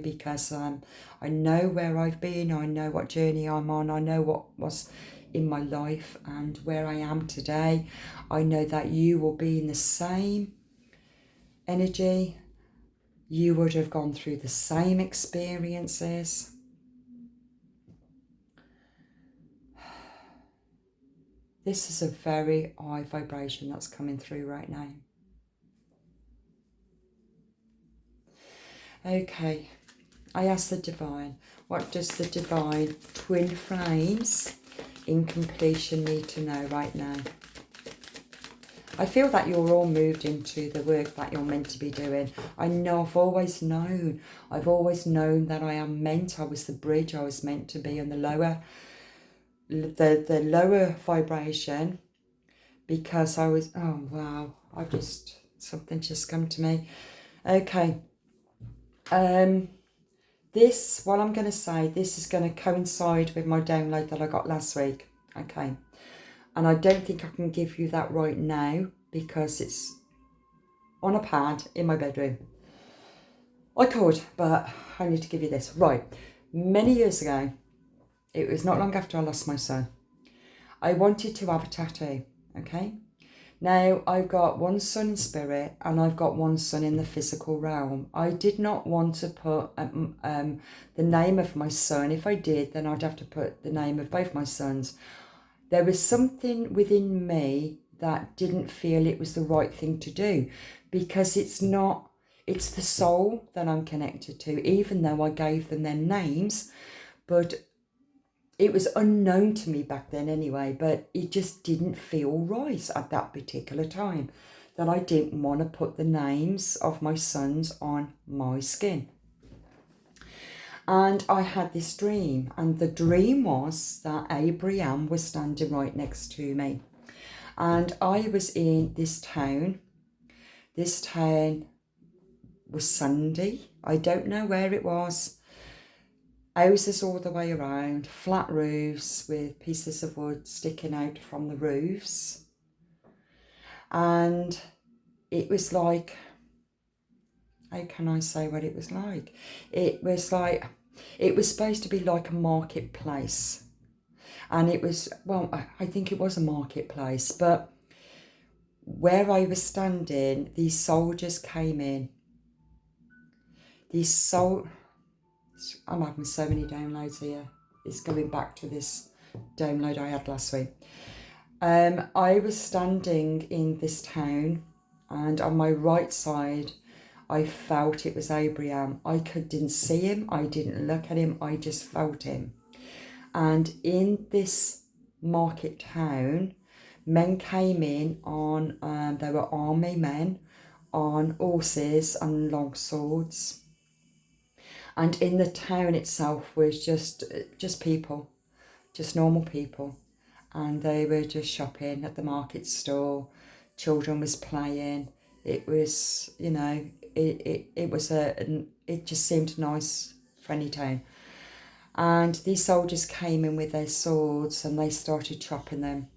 because I know where I've been, I know what journey I'm on, I know what was in my life and where I am today. I know that you will be in the same energy, you would have gone through the same experiences. This is a very high vibration that's coming through right now. Okay, I asked the divine, what does the divine twin flames in completion need to know right now? I feel that you're all moved into the work that you're meant to be doing. I know, I've always known that I am meant, I was the bridge, I was meant to be on the lower vibration, because I was, oh wow, something just come to me. Okay, this, what I'm going to say, this is going to coincide with my download that I got last week, okay? And I don't think I can give you that right now because it's on a pad in my bedroom. I could, but I need to give you this. Right, many years ago, it was not long after I lost my son, I wanted to have a tattoo, okay? Now, I've got one son in spirit and I've got one son in the physical realm. I did not want to put the name of my son. If I did, then I'd have to put the name of both my sons. There was something within me that didn't feel it was the right thing to do, because it's the soul that I'm connected to, even though I gave them their names, but it was unknown to me back then anyway, but it just didn't feel right at that particular time, that I didn't want to put the names of my sons on my skin. And I had this dream, and the dream was that Abraham was standing right next to me. And I was in this town. This town was sandy. I don't know where it was. Houses all the way around, flat roofs with pieces of wood sticking out from the roofs. And it was like, how can I say what it was like? It was supposed to be like a marketplace. And it was, well, I think it was a marketplace, but where I was standing, these soldiers came in. I'm having so many downloads here. It's going back to this download I had last week. I was standing in this town, and on my right side, I felt it was Abraham. Didn't see him, I didn't look at him, I just felt him. And in this market town, men came in on, they were army men on horses and long swords. And in the town itself was just people, just normal people. And they were just shopping at the market store. Children was playing. It was, it just seemed a nice, friendly town. And these soldiers came in with their swords and they started chopping them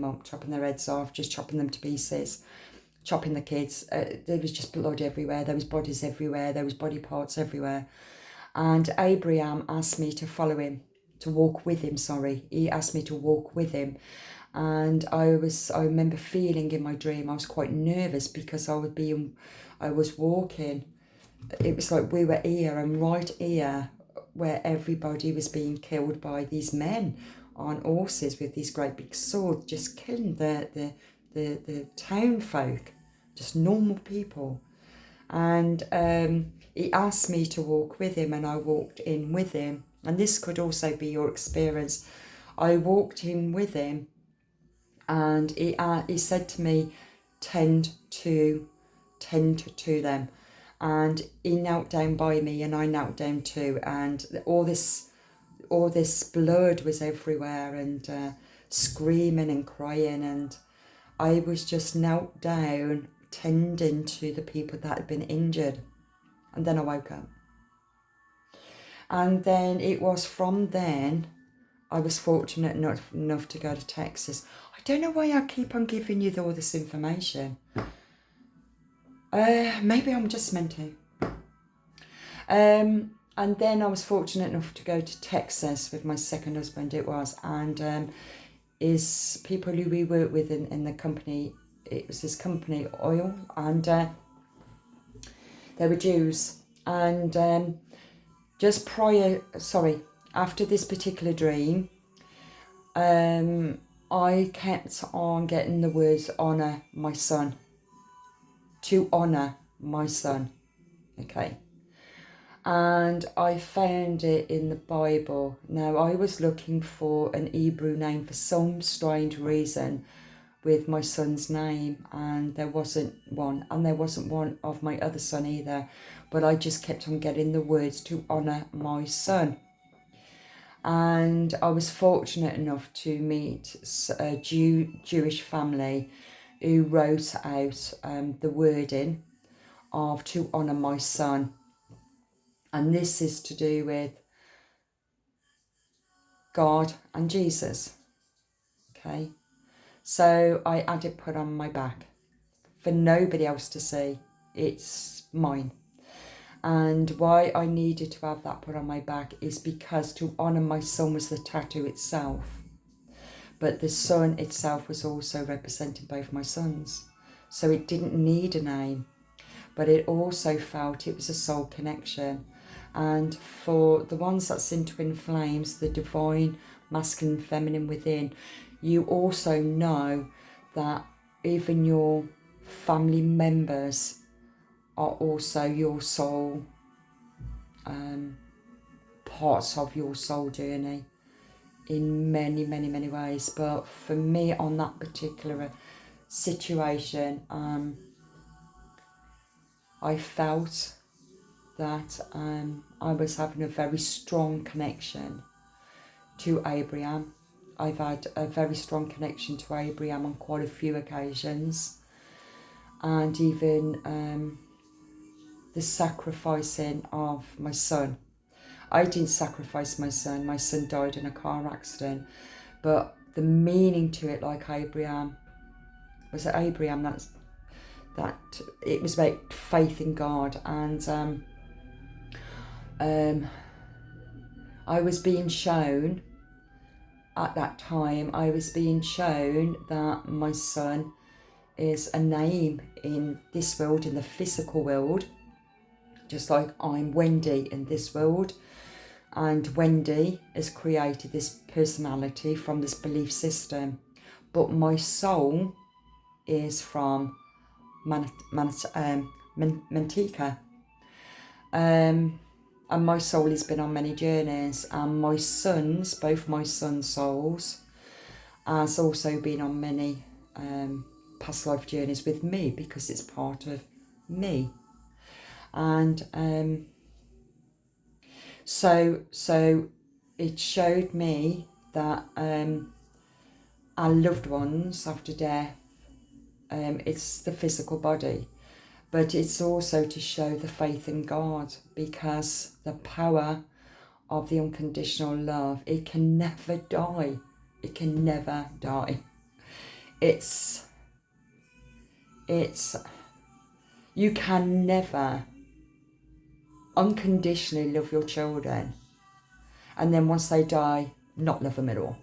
up, chopping their heads off, just chopping them to pieces, chopping the kids. There was just blood everywhere. There was bodies everywhere. There was body parts everywhere. And Abraham asked me to follow him, to walk with him, He asked me to walk with him. And I remember feeling in my dream, I was quite nervous because I was walking. It was like we were here and right here where everybody was being killed by these men on horses with these great big swords, just killing the town folk, just normal people. And he asked me to walk with him, and I walked in with him. And this could also be your experience. I walked in with him, and he said to me, tend to them. And he knelt down by me, and I knelt down too. And all this blood was everywhere, and screaming and crying. And I was just knelt down, tending to the people that had been injured. And then I woke up. And then it was from then I was fortunate enough to go to Texas. I don't know why I keep on giving you all this information. Maybe I'm just meant to. And then I was fortunate enough to go to Texas with my second husband, it was. And is people who we work with in the company, it was this company, oil. And They were Jews. And after this particular dream, I kept on getting the words honour my son. To honour my son. Okay. And I found it in the Bible. Now, I was looking for an Hebrew name for some strange reason with my son's name, and there wasn't one, and there wasn't one of my other son either, but I just kept on getting the words to honour my son. And I was fortunate enough to meet a Jewish family who wrote out the wording of to honour my son. And this is to do with God and Jesus. Okay. So I had it put on my back for nobody else to see. It's mine. And why I needed to have that put on my back is because to honour my son was the tattoo itself. But the sun itself was also representing both my sons. So it didn't need a name. But it also felt it was a soul connection. And for the ones that's in twin flames, the divine, masculine, feminine within, you also know that even your family members are also your soul, parts of your soul journey in many, many, many ways. But for me, on that particular situation, I felt that I was having a very strong connection to Abraham. I've had a very strong connection to Abraham on quite a few occasions, and even the sacrificing of my son. I didn't sacrifice my son died in a car accident, but the meaning to it, like Abraham, was it Abraham that it was about faith in God. And I was being shown at that time, that my son is a name in this world, in the physical world, just like I'm Wendy in this world. And Wendy has created this personality from this belief system. But my soul is from Mantika. And my soul has been on many journeys. And my sons, both my sons' souls, has also been on many past life journeys with me, because it's part of me. And so it showed me that our loved ones after death, it's the physical body, but it's also to show the faith in God, because the power of the unconditional love, it can never die. It can never die. It's you can never unconditionally love your children and then once they die not love them at all.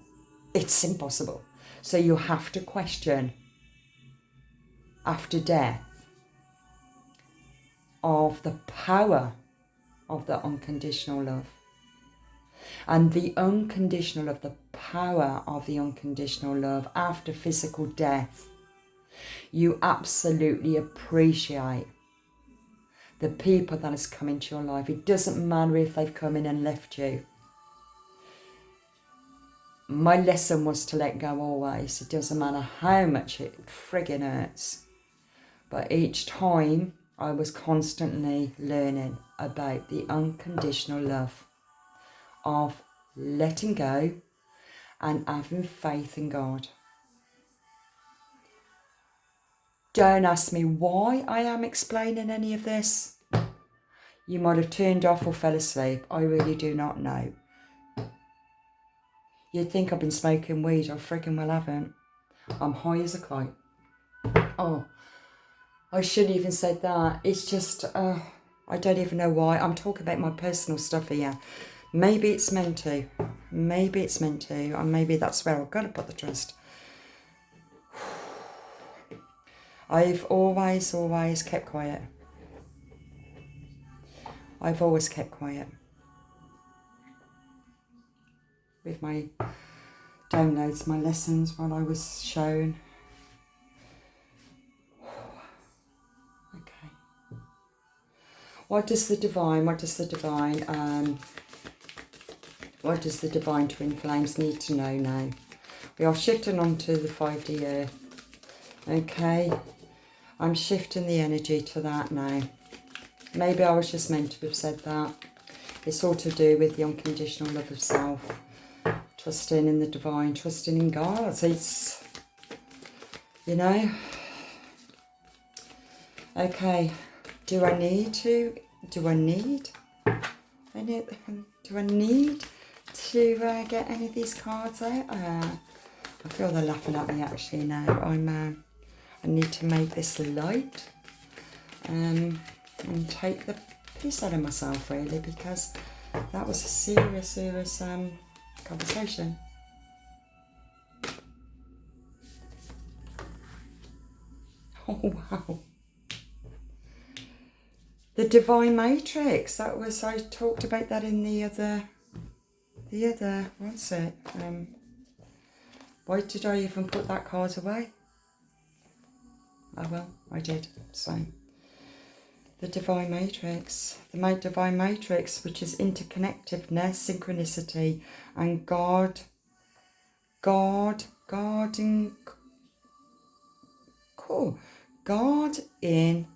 It's impossible. So you have to question after death of the power of the unconditional love, and the unconditional of the power of the unconditional love after physical death. You absolutely appreciate the people that has come into your life. It doesn't matter if they've come in and left you. My lesson was to let go always. It doesn't matter how much it friggin' hurts. But each time I was constantly learning about the unconditional love of letting go and having faith in God. Don't ask me why I am explaining any of this. You might have turned off or fell asleep. I really do not know. You'd think I've been smoking weed. I friggin' well haven't. I'm high as a kite. Oh, I shouldn't even said that. It's just, I don't even know why. I'm talking about my personal stuff here. Maybe it's meant to. Maybe it's meant to. And maybe that's where I've got to put the trust. I've always kept quiet. I've always kept quiet with my downloads, my lessons, while I was shown. Okay. What does the divine twin flames need to know now? We are shifting onto the 5D earth. Okay. I'm shifting the energy to that now. Maybe I was just meant to have said that. It's all to do with the unconditional love of self. Trusting in the divine, trusting in God. It's, you know. Okay. Do I need to get any of these cards out? I feel they're laughing at me actually now. I need to make this light and take the piss out of myself really, because that was a serious conversation. Oh wow. The divine matrix, I talked about that in the other, what's it? Why did I even put that card away? Oh well, I did. So, the divine matrix, divine matrix, which is interconnectedness, synchronicity, and God in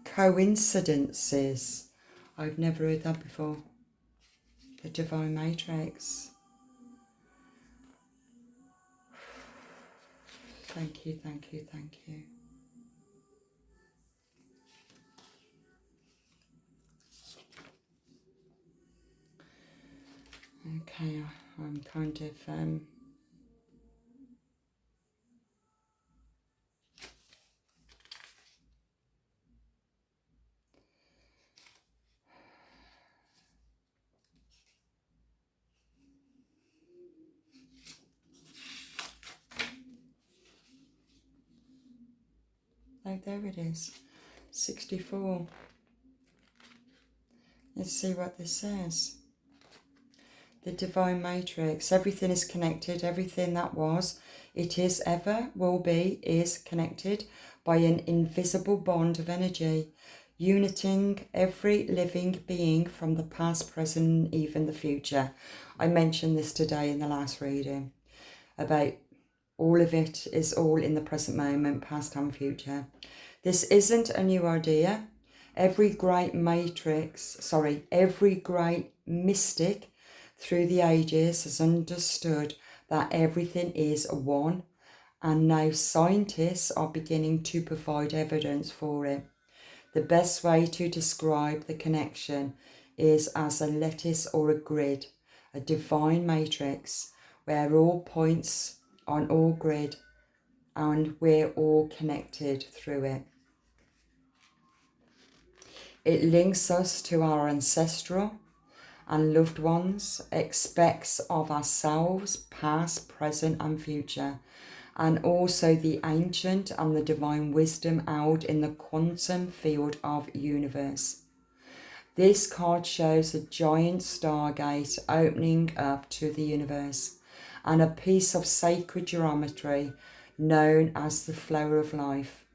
coincidences. I've never heard that before. The divine matrix. Thank you. Okay, I'm kind of oh, there it is, 64. Let's see what this says. The divine matrix. Everything is connected. Everything that was, it is, ever will be, is connected by an invisible bond of energy, uniting every living being from the past, present, and even the future. I mentioned this today in the last reading about all of it is all in the present moment, past and future. This isn't a new idea. Every great mystic through the ages has understood that everything is one, and now scientists are beginning to provide evidence for it. The best way to describe the connection is as a lattice or a grid, a divine matrix, where all points on all grid and we're all connected through it. It links us to our ancestral and loved ones, expects of ourselves, past, present and future, and also the ancient and the divine wisdom out in the quantum field of universe. This card shows a giant stargate opening up to the universe and a piece of sacred geometry known as the flow of life.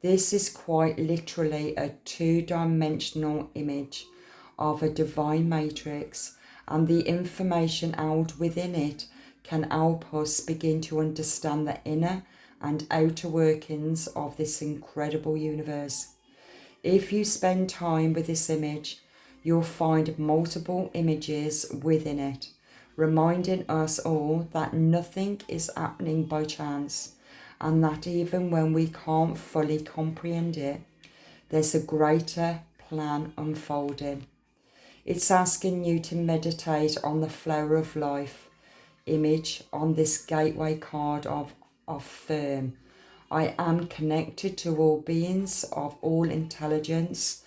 This is quite literally a two-dimensional image of a divine matrix, and the information out within it can help us begin to understand the inner and outer workings of this incredible universe. If you spend time with this image, you'll find multiple images within it, reminding us all that nothing is happening by chance, and that even when we can't fully comprehend it, there's a greater plan unfolding. It's asking you to meditate on the flower of life image on this gateway card of firm. I am connected to all beings of all intelligence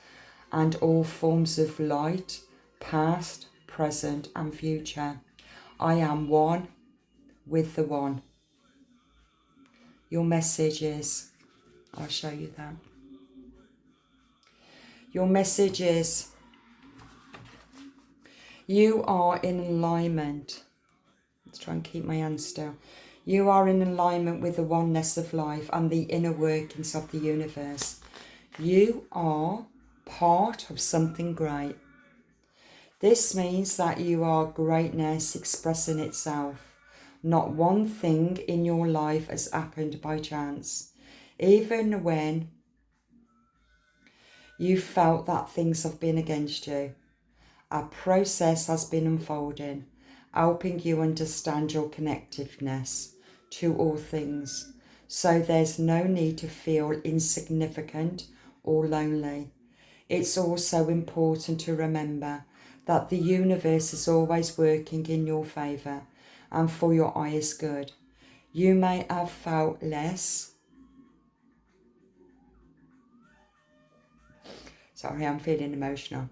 and all forms of light, past, present and future. I am one with the one. Your message is, I'll show you that. Your message is You are in alignment. Let's try and keep my hands still. You are in alignment with the oneness of life and the inner workings of the universe. You are part of something great. This means that you are greatness expressing itself. Not one thing in your life has happened by chance. Even when you felt that things have been against you, a process has been unfolding, helping you understand your connectiveness to all things. So there's no need to feel insignificant or lonely. It's also important to remember that the universe is always working in your favour and for your highest good. You may have felt less. Sorry, I'm feeling emotional.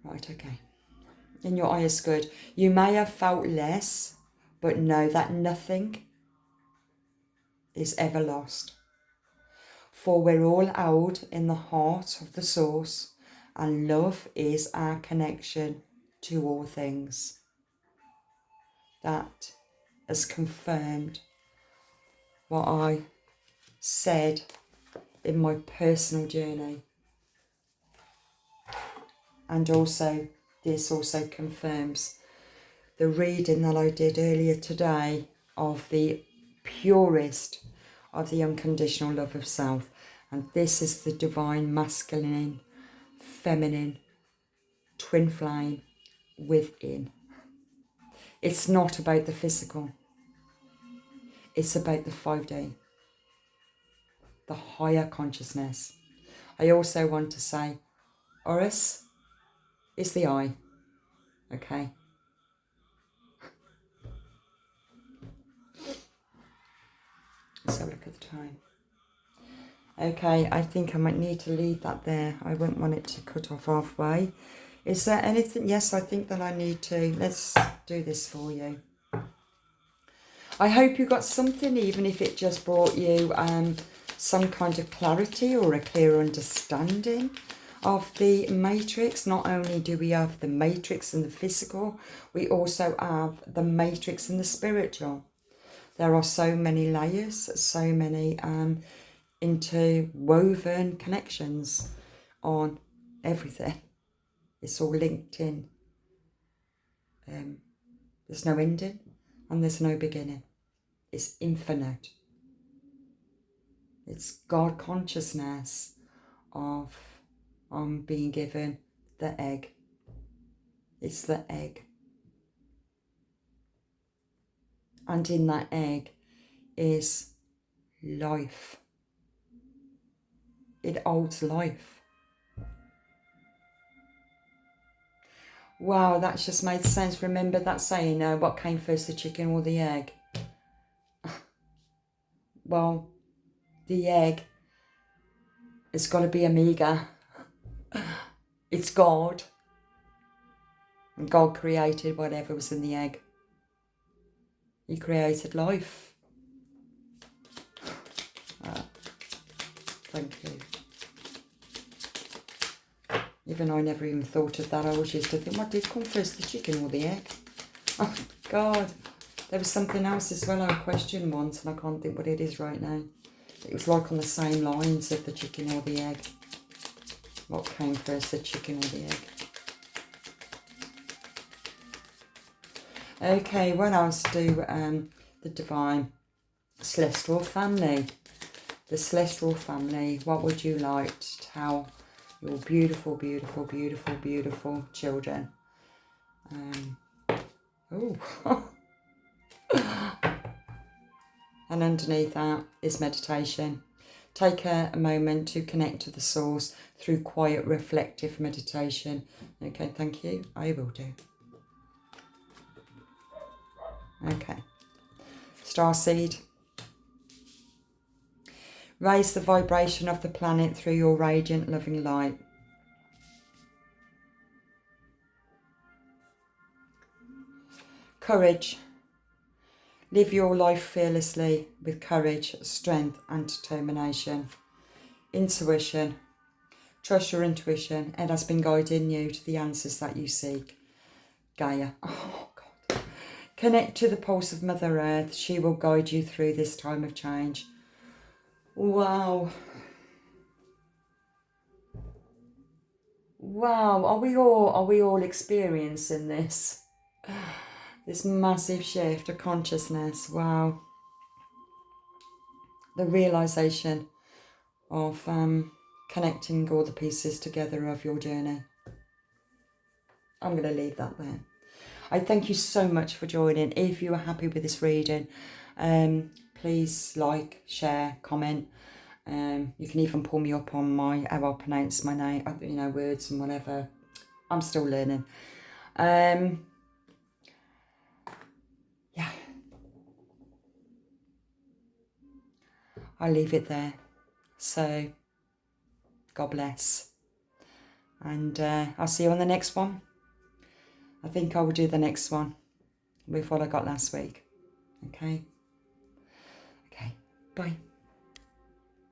Right, okay. In your highest good. You may have felt less, but know that nothing is ever lost. For we're all held in the heart of the source, and love is our connection to all things. That has confirmed what I said in my personal journey. And also, this also confirms the reading that I did earlier today of the purest of the unconditional love of self. And this is the divine masculine, feminine, twin flame within. It's not about the physical. It's about the 5D, the higher consciousness. I also want to say, Horus is the I, okay? Let's have a look at the time. Okay, I think I might need to leave that there. I wouldn't want it to cut off halfway. Is there anything? Yes, I think that I need to. Let's do this for you. I hope you got something, even if it just brought you some kind of clarity or a clear understanding of the matrix. Not only do we have the matrix and the physical, we also have the matrix and the spiritual. There are so many layers, so many interwoven connections on everything. It's all linked in. There's no ending and there's no beginning. It's infinite. It's God consciousness of being given the egg. It's the egg. And in that egg is life. It holds life. Wow, that's just made sense. Remember that saying, what came first, the chicken or the egg? Well, the egg has got to be Omega. It's God. And God created whatever was in the egg. He created life. Thank you. Even I never even thought of that. I always used to think, what did come first, the chicken or the egg? Oh, God. There was something else as well I questioned once, and I can't think what it is right now. It was like on the same lines of the chicken or the egg. What came first, the chicken or the egg? Okay, what else do the divine celestial family? The celestial family, what would you like to tell your beautiful, beautiful, beautiful, beautiful children? And underneath that is meditation. Take a moment to connect to the source through quiet, reflective meditation. Okay, thank you. I will do. Okay. Starseed. Raise the vibration of the planet through your radiant, loving light. Courage. Live your life fearlessly with courage, strength and determination. Intuition. Trust your intuition. It has been guiding you to the answers that you seek. Gaia. Oh, God. Connect to the pulse of Mother Earth. She will guide you through this time of change. Wow. Wow. Are we all experiencing this? This massive shift of consciousness. Wow. The realization of connecting all the pieces together of your journey. I'm going to leave that there. I thank you so much for joining. If you are happy with this reading, please like, share, comment. You can even pull me up on how I pronounce my name, words and whatever. I'm still learning. Yeah. I'll leave it there. So, God bless. And I'll see you on the next one. I think I will do the next one with what I got last week. Okay. Bye.